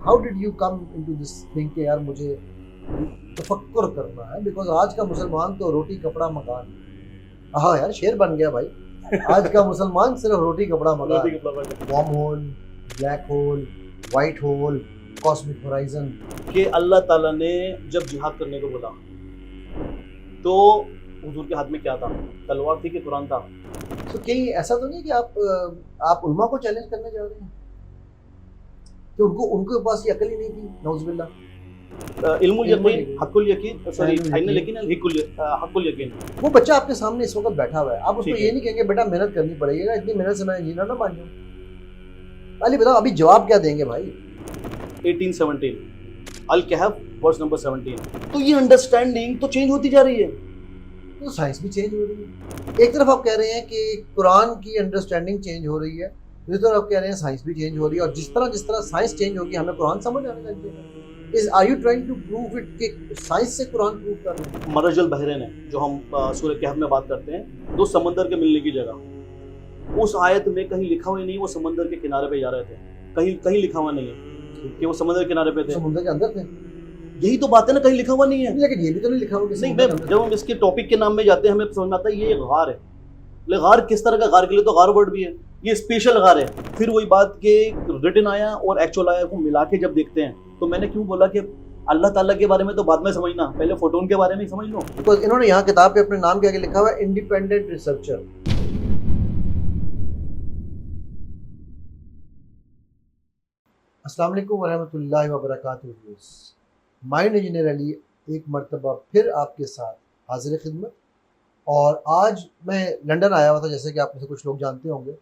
how did you come into this thing کہ یار مجھے تفکر کرنا ہے, بیکاز آج کا مسلمان تو روٹی کپڑا مکان. ہاں یار شعر بن گیا بھائی, آج کا مسلمان صرف روٹی کپڑا مکان. Warm whole, black hole, white hole, cosmic horizon. کہ اللہ تعالیٰ نے جب جہاد کرنے کو بولا تو حضور کے ہاتھ میں کیا تھا؟ تلوار تھی کہ قرآن تھا؟ تو کہیں ایسا تو نہیں کہ آپ علماء کو چیلنج کرنے جا رہے ہیں کہ ان کے پاس یہ عقل ہی نہیں تھی؟ نعوذ باللہ. علم الیقین حق الیقین, سوری حق الیقین. وہ بچہ آپ کے سامنے اس وقت بیٹھا ہوا ہے, آپ اس کو یہ نہیں کہیں گے بیٹا محنت کرنی پڑے گی, اتنی محنت سے میں انجینئر نہ بن جاؤں. پہلے بتاؤ ابھی جواب کیا دیں گے بھائی؟ 1817 الکہف ورس نمبر 17. تو یہ انڈرسٹینڈنگ تو چینج ہوتی جا رہی ہے, تو سائنس بھی چینج ہو رہی ہے. ایک طرف آپ کہہ رہے ہیں کہ قرآن کی انڈرسٹینڈنگ چینج ہو رہی ہے, دوسری طرف آپ کہہ رہے ہیں سائنس بھی چینج ہو رہی ہے, اور جس طرح سائنس چینج ہوگی ہمیں قرآن سمجھ آنے لگ جائے گا. Are you trying to prove it کہ سائنس سے قرآن پروف کر رہے ہیں؟ مرج البحرین ہے جو ہم سورہ کہف میں بات کرتے ہیں, دو سمندر کے ملنے کی جگہ. اس آیت میں کہیں لکھا ہوا نہیں وہ سمندر کے کنارے پہ جا رہے تھے, کہیں لکھا ہوا نہیں ہے کہ وہ سمندر کے کنارے پہ تھے. سمندر کے اندر تھے, یہی تو بات ہے نا, کہیں لکھا ہوا نہیں ہے. لیکن یہ بھی تو نہیں لکھا ہوا. نہیں, جب ہم اس کے ٹاپک کے نام میں جاتے ہیں ہمیں سمجھ میں آتا ہے یہ غار ہے. غار کس طرح کا؟ غار کے لیے تو غار ورڈ بھی ہے, یہ اسپیشل غار ہے. پھر وہی بات کہ ریٹن آیا اور ایکچوئل آیا کو ملا کے جب دیکھتے ہیں تو میں نے کیوں بولا کہ اللہ تعالیٰ کے بارے میں تو بعد میں سمجھنا, پہلے فوٹون کے بارے میں ہی سمجھ لو. بیکاز انہوں نے یہاں کتاب پہ اپنے نام کے آگے لکھا ہوا ہے انڈیپینڈنٹ ریسرچر. السلام علیکم ورحمۃ اللہ وبرکاتہ. مائنڈ انجینئر علی ایک مرتبہ پھر آپ کے ساتھ حاضر خدمت. اور آج میں لنڈن آیا ہوا تھا, جیسے کہ آپ میں سے کچھ لوگ جانتے ہوں گے.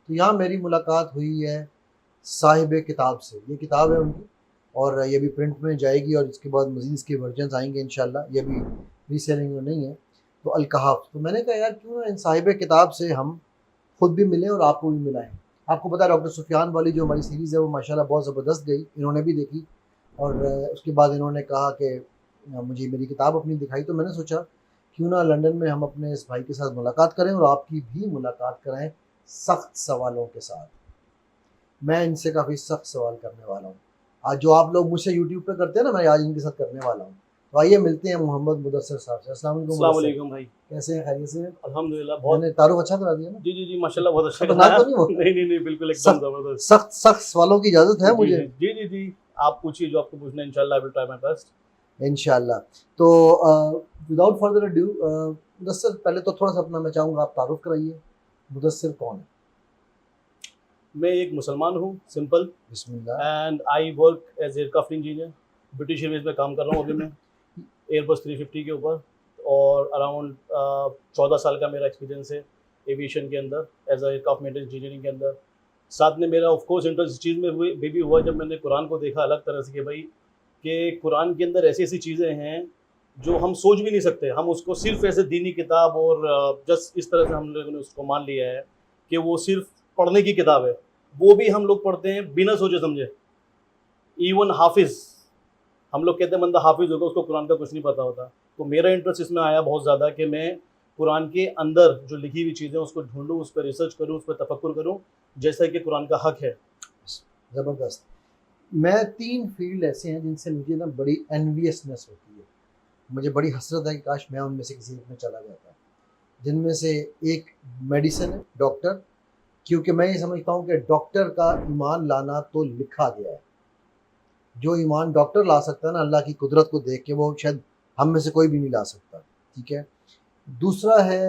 تو یہاں میری ملاقات ہوئی ہے صاحب کتاب سے. یہ کتاب ہے ان کی, اور یہ بھی پرنٹ میں جائے گی, اور اس کے بعد مزید اس کے ورژنز آئیں گے انشاءاللہ. یہ بھی ری سیلنگ میں نہیں ہے. تو الکہف. تو میں نے کہا یار کیوں ان صاحب کتاب سے ہم خود بھی ملیں اور آپ کو بھی ملائیں. آپ کو پتا ہے ڈاکٹر سفیان والی جو ہماری سیریز ہے وہ ماشاءاللہ بہت زبردست گئی, انہوں نے بھی دیکھی, اور اس کے بعد انہوں نے کہا کہ مجھے میری کتاب اپنی دکھائی. تو میں نے سوچا کیوں نہ لنڈن میں ہم اپنے اس بھائی کے ساتھ ملاقات کریں اور آپ کی بھی ملاقات کرائیں سخت سوالوں کے ساتھ. میں ان سے کافی سخت سوال کرنے والا ہوں آج, جو آپ لوگ مجھ سے یوٹیوب پہ کرتے ہیں نا, میں آج ان کے ساتھ کرنے والا ہوں. تو آئیے ملتے ہیں محمد مدثر صاحب سے. السلام علیکم. السلام علیکم بھائی, کیسے ہیں؟ خیریت سے ہیں؟ الحمدللہ. میں نے تعارف اچھا کرا دیا نا؟ جی جی جی ماشاءاللہ بہت اچھا. نہیں بالکل ایک دم زبردست. سخت سوالوں کی اجازت ہے مجھے؟ جی جی جی آپ پوچھیے جو آپ کو پوچھنا ہے, انشاءاللہ I will try my best. انشاءاللہ. تو وداؤٹ فردر اڈیو مدثر, پہلے تو تھوڑا سا اپنا میں چاہوں گا آپ تعارف کرائیے. مدثر کون ہے؟ میں ایک مسلمان ہوں, سمپل. بسم اللہ. And I work as aircraft engineer. British Airways میں کام کر رہا ہوں ابھی میں ایئر بس 350 کے اوپر, اور اراؤنڈ 14 سال کا میرا ایکسپیرینس ہے ایویشن کے اندر as a aircraft maintenance engineering کے اندر. ساتھ میں میرا آف کورس انٹرسٹ اس چیز میں بھی ہوا جب میں نے قرآن کو دیکھا الگ طرح سے کہ بھائی کہ قرآن کے اندر ایسی ایسی چیزیں ہیں جو ہم سوچ بھی نہیں سکتے. ہم اس کو صرف ایسے دینی کتاب اور جسٹ اس طرح سے ہم لوگوں نے اس کو مان لیا ہے کہ وہ صرف پڑھنے کی کتاب ہے. وہ بھی ہم لوگ پڑھتے ہیں بنا سوچے سمجھے. ایون حافظ, ہم لوگ کہتے ہیں بندہ حافظ ہوگا, اس کو قرآن کا کچھ نہیں پتہ ہوتا. تو میرا انٹرسٹ اس میں آیا بہت زیادہ کہ میں قرآن کے اندر جو لکھی ہوئی چیزیں اس کو ڈھونڈوں, اس پہ ریسرچ کروں, اس پہ تفکر کروں جیسا کہ قرآن کا حق ہے. زبردست. میں 3 فیلڈ ایسے ہیں جن سے مجھے نا بڑی انویسنس ہوتی ہے, مجھے بڑی حسرت ہے کہ کاش میں ان میں سے کسی ایک میں چلا جاتا. جن میں سے ایک میڈیسن ہے, ڈاکٹر, کیونکہ میں یہ سمجھتا ہوں کہ ڈاکٹر کا ایمان لانا تو لکھا گیا ہے. جو ایمان ڈاکٹر لا سکتا ہے نا اللہ کی قدرت کو دیکھ کے, وہ شاید ہم میں سے کوئی بھی نہیں لا سکتا. ٹھیک ہے. دوسرا ہے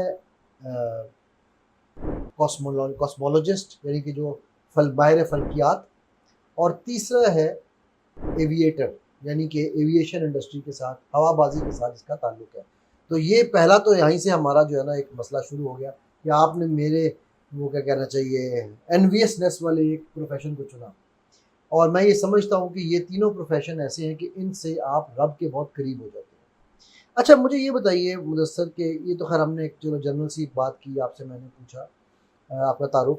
کاسمولوجسٹ, یعنی کہ جو ماہر فلکیات. اور تیسرا ہے ایویٹر, یعنی کہ ایویشن انڈسٹری کے ساتھ, ہوا بازی کے ساتھ اس کا تعلق ہے. تو یہ پہلا تو یہیں سے ہمارا جو ہے نا ایک مسئلہ شروع ہو گیا کہ آپ نے میرے وہ کیا کہنا چاہیے انویسنس والے ایک پروفیشن کو چنا. اور میں یہ سمجھتا ہوں کہ یہ تینوں پروفیشن ایسے ہیں کہ ان سے آپ رب کے بہت قریب ہو جاتے ہیں. اچھا مجھے یہ بتائیے مدثر کہ یہ تو خیر ہم نے ایک چلو جنرل سی بات کی, آپ سے میں نے پوچھا آپ کا تعارف,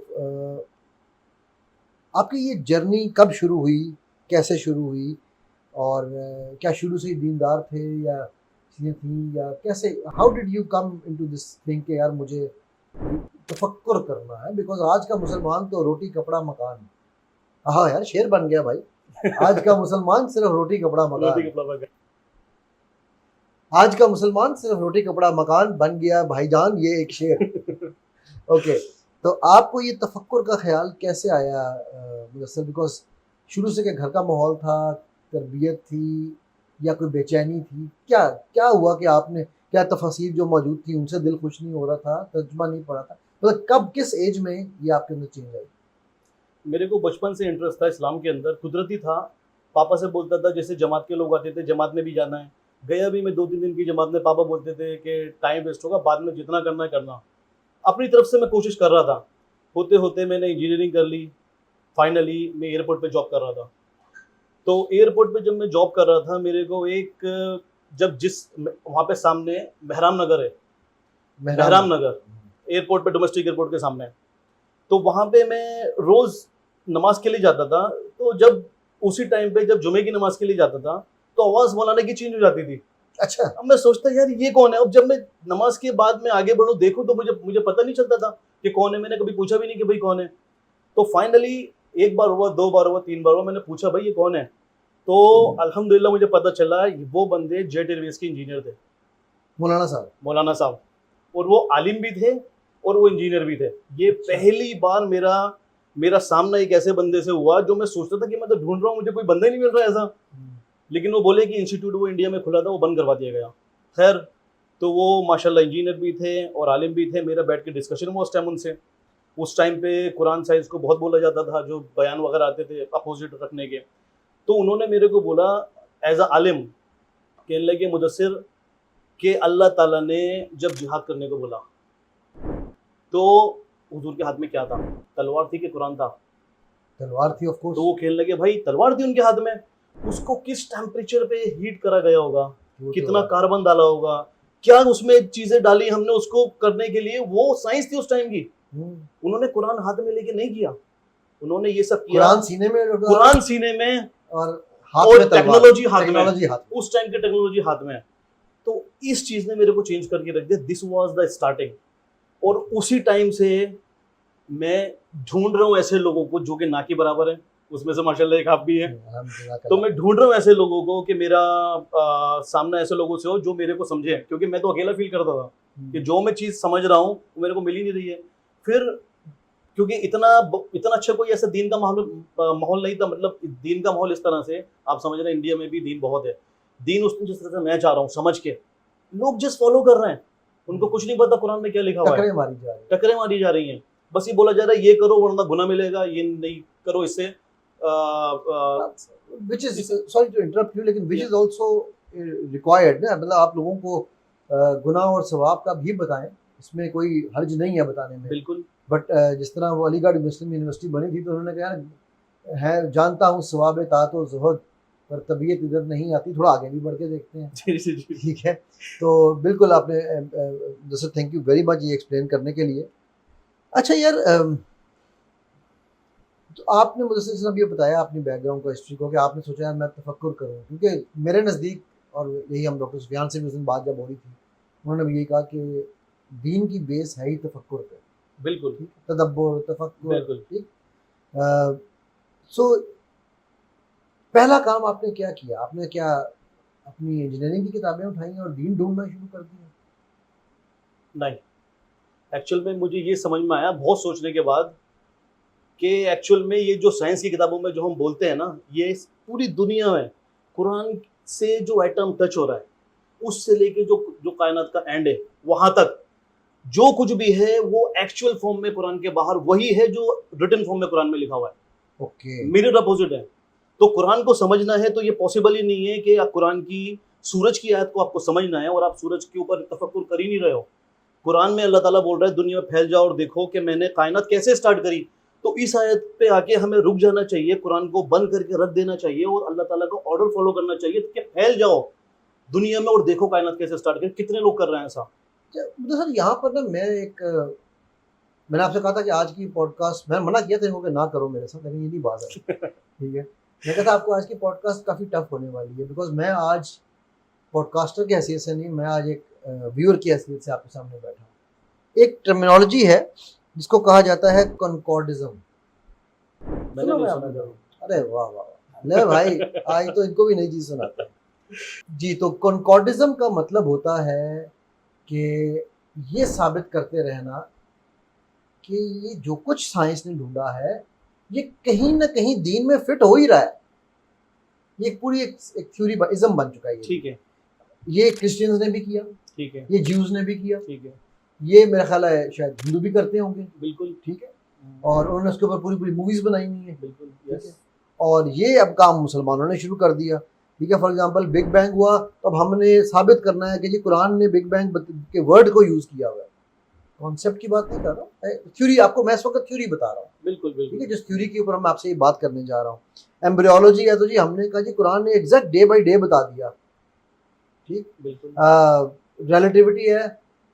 آپ کی یہ جرنی کب شروع ہوئی, کیسے شروع ہوئی, اور کیا شروع سے ہی دیندار تھے یا چیزیں تھیں, یا کیسے how did you come into this thing کہ یار مجھے تفکر کرنا ہے, بیکاز آج کا مسلمان تو روٹی کپڑا مکان. ہاں یار شعر بن گیا بھائی. آج کا مسلمان صرف روٹی کپڑا روٹی مکان، کپڑا مکان. آج کا مسلمان صرف روٹی کپڑا مکان بن گیا بھائی جان، یہ ایک شعر. اوکے، تو آپ کو یہ تفکر کا خیال کیسے آیا مدثر؟ بیکاز شروع سے کہ گھر کا ماحول تھا، تربیت تھی، یا کوئی بے چینی تھی، کیا ہوا کہ آپ نے، کیا تفاصیر جو موجود تھی ان سے دل خوش نہیں ہو رہا تھا، ترجمہ نہیں پڑا تھا، مطلب کب کس ایج میں یہ آپ کے اندر چینج آئی؟ میرے کو بچپن سے انٹرسٹ تھا اسلام کے اندر، قدرتی تھا. پاپا سے بولتا تھا جیسے جماعت کے لوگ آتے تھے جماعت میں بھی جانا ہے، گیا بھی میں 2-3 دن کی جماعت میں. پاپا بولتے تھے کہ ٹائم ویسٹ ہوگا، بعد میں جتنا کرنا ہے کرنا. اپنی طرف سے میں کوشش کر رہا تھا. ہوتے ہوتے میں نے انجینئرنگ کر لی. فائنلی میں ایئرپورٹ پہ جاب کر رہا تھا. تو ایئرپورٹ پہ جب میں جاب کر رہا تھا میرے کو ایک، جب وہاں پہ سامنے مہرام نگر ہے، مہرام نگر ایئرپورٹ پہ، ڈومیسٹک ایئرپورٹ کے سامنے. تو وہاں پہ میں روز نماز کے لیے جاتا تھا. تو جب اسی ٹائم پہ جب جمعے کی نماز کے لیے جاتا تھا تو آواز مولانا کی چینج ہو جاتی تھی. اچھا، اب میں سوچتا یار یہ کون ہے. اب جب میں نماز کے بعد میں آگے بڑھوں دیکھوں تو مجھے پتہ نہیں چلتا تھا کہ کون ہے. میں نے کبھی پوچھا بھی نہیں کہ بھائی کون ہے. تو فائنلی ایک بار ہوا، 2 بار ہوا، 3 بار ہوا، میں نے پوچھا بھائی یہ کون ہے. تو الحمدللہ مجھے پتہ چلا وہ بندے جیٹ ایئر ویز کے انجینئر تھے، مولانا صاحب. اور وہ عالم بھی تھے اور وہ انجینئر بھی تھے. یہ پہلی بار میرا سامنا ایک ایسے بندے سے ہوا جو میں سوچتا تھا کہ میں تو ڈھونڈ رہا ہوں، مجھے کوئی بندہ ہی نہیں مل رہا ایسا. لیکن وہ بولے کہ انسٹیٹیوٹ وہ انڈیا میں کھلا تھا، وہ بند کروا دیا گیا. خیر، تو وہ ماشاءاللہ انجینئر بھی تھے اور عالم بھی تھے. میرا بیٹھ کے ڈسکشن ہوا اس ٹائم ان سے. اس ٹائم پہ قرآن سائنس کو بہت بولا جاتا تھا، جو بیان وغیرہ آتے تھے اپوزٹ رکھنے کے. تو انہوں نے میرے کو بولا ایز اے عالم، کہنے لگے مدثر کہ اللہ تعالیٰ نے جب جہاد کرنے کو بولا تو حضور کے ہاتھ میں کیا تھا؟ تلوار تھی کہ قرآن تھا؟ تلوار تھی، آف کورس. تو وہ کہنے لگے بھائی تلوار تھی ان کے ہاتھ میں. اس کو کس ٹیمپریچر پہ ہیٹ کرا گیا ہوگا، کتنا کاربن ڈالا ہوگا، کیا اس میں چیزیں ڈالی ہم نے اس کو کرنے کے لیے. وہ سائنس تھی اس ٹائم کی. انہوں نے قرآن ہاتھ میں لے کے نہیں کیا، انہوں نے یہ سب کیا قرآن سینے میں، قرآن سینے میں اور ٹیکنالوجی ہاتھ میں. ہاتھ. اس ٹائم کی ٹیکنالوجی ہاتھ میں. تو اس چیز نے میرے کو چینج کر کے رکھ دیا. This was the starting. اور اسی ٹائم سے میں ڈھونڈ رہا ہوں ایسے لوگوں کو جو کہ نہ کے برابر ہیں. اس میں سے ماشاءاللہ ایک آپ بھی ہیں. تو میں ڈھونڈ رہا ہوں ایسے لوگوں کو کہ میرا سامنا ایسے لوگوں سے ہو جو میرے کو سمجھے، کیونکہ میں تو اکیلا فیل کرتا تھا کہ جو میں چیز سمجھ رہا ہوں وہ میرے کو مل ہی نہیں رہی ہے. پھر کیونکہ اتنا اچھا کوئی ایسا دین کا ماحول نہیں تھا. مطلب دین کا ماحول اس طرح سے آپ سمجھ رہے ہیں انڈیا میں بھی دین بہت ہے. دین اس جس طرح سے میں چاہ رہا ہوں سمجھ کے، لوگ جس فالو کر رہے ہیں ان کو کچھ نہیں پتا قرآن میں کیا لکھا ہوا ہے. ٹکریں ماری جا رہی ہیں. بس یہ بولا جا رہا ہے یہ کرو ورنہ گناہ ملے گا، یہ نہیں کرو اس سے which is sorry to interrupt you لیکن which is also required نا. مطلب آپ لوگوں کو گناہ اور ثواب کا بھی بتائیں، اس میں کوئی حرج نہیں ہے بتانے میں. بالکل. بٹ جس طرح وہ علی گڑھ مسلم یونیورسٹی بنی تھی تو انہوں نے کہا ہے جانتا ہوں ثواب طاعت و زہد پر طبیعت ادھر نہیں آتی، تھوڑا آگے بھی بڑھ کے دیکھتے ہیں. ٹھیک ہے، تو بالکل آپ نے دوستو تھینک یو ویری مچ یہ ایکسپلین کرنے کے لیے. اچھا یار، تو آپ نے مجھے صرف یہ بتایا اپنی بیک گراؤنڈ کو، ہسٹری کو، کہ آپ نے سوچا ہے میں تفکر کروں. کیونکہ میرے نزدیک، اور یہی ہم ڈاکٹر سفیان سے بھی اس دن بات جب ہو رہی تھی، انہوں نے بھی یہی کہا کہ دین کی بیس ہے ہی تفکر پہ. بالکل. تدبر، تفکر. بالکل. ٹھیک. سو پہلا کام آپ نے کیا کیا؟ آپ نے کیا اپنی انجینئرنگ کی کتابیں اٹھائیں اور دین ڈھونڈنا شروع کر دیا؟ نہیں، ایکچوئل میں مجھے یہ سمجھ میں آیا بہت سوچنے کے بعد کہ ایکچوئل میں یہ جو سائنس کی کتابوں میں جو ہم بولتے ہیں نا، یہ پوری دنیا میں قرآن سے جو ایٹم ٹچ ہو رہا ہے اس سے لے کے جو کائنات کا اینڈ ہے وہاں تک جو کچھ بھی ہے وہ ایکچوئل فارم میں قرآن کے باہر وہی ہے جو ریٹن فارم میں قرآن میں لکھا ہوا ہے. اوکے. میرر اپوزٹ ہے. تو قرآن کو سمجھنا ہے تو یہ پاسبل ہی نہیں ہے کہ آپ قرآن کی سورج کی آیت کو آپ کو سمجھنا ہے اور آپ سورج کے اوپر تفکر کر ہی نہیں رہے ہو. قرآن میں اللہ تعالیٰ بول رہا ہے دنیا میں پھیل جاؤ اور دیکھو کہ میں نے کائنات کیسے اسٹارٹ کری. تو اس آیت پہ آ کے ہمیں رک جانا چاہیے، قرآن کو بند کر کے رکھ دینا چاہیے اور اللہ تعالیٰ کا آرڈر فالو کرنا چاہیے کہ پھیل جاؤ دنیا میں اور دیکھو کائنات کیسے اسٹارٹ کری. کتنے لوگ کر رہے ہیں ایسا. سر یہاں پر نا میں نے آپ سے کہا تھا کہ آج کی پوڈ کاسٹ، میں منع کیا تھا کہ نہ کرو میرے ساتھ، لیکن یہ نہیں بات ہے. ٹھیک ہے، میں کہا تھا آپ کو آج کی پوڈ کاسٹ کافی ٹف ہونے والی ہے، بیکاز میں آج پوڈ کاسٹر کی حیثیت سے نہیں، میں آج ایک ویور کی حیثیت سے آپ کے سامنے بیٹھا ہوں. ایک ٹرمینالوجی ہے جس کو کہا جاتا ہے کنکارڈزم. ارے واہ واہ واہ، لے بھائی آج تو ان کو بھی نئی چیز سناتا ہے. جی تو کنکارڈزم کا مطلب ہوتا ہے کہ یہ ثابت کرتے رہنا کہ یہ جو کچھ سائنس نے ڈھونڈا ہے یہ کہیں نہ کہیں دین میں فٹ ہو ہی رہا ہے. یہ پوری ایک تھیوری ازم بن چکا ہے. ٹھیک ہے. یہ کرسچنز نے بھی کیا, ٹھیک ہے. یہ جیوز نے بھی کیا, ٹھیک ہے. یہ میرا خیال ہے شاید ہندو بھی کرتے ہوں گے. بالکل ٹھیک ہے. اور انہوں نے اس کے اوپر پوری پوری موویز بنائی ہوئی ہیں. بالکل. ٹھیک ہے. اور یہ اب کام مسلمانوں نے شروع کر دیا. ٹھیک ہے. فار ایگزامپل بگ بینگ ہوا تو اب ہم نے ثابت کرنا ہے کہ جی قرآن نے بگ بینگ کے ورڈ کو یوز کیا ہوا ہے. کانسیپٹ کی بات نہیں کر رہا ہوں, تھیوری آپ کو میں اس وقت تھیوری بتا رہا ہوں. بالکل بالکل. ٹھیک ہے. جس تھیوری کے اوپر میں آپ سے یہ بات کرنے جا رہا ہوں ایمبریولوجی ہے تو جی ہم نے کہا جی قرآن نے ایگزیکٹ ڈے بائی ڈے بتا دیا. ٹھیک. بالکل. ریلیٹیوٹی ہے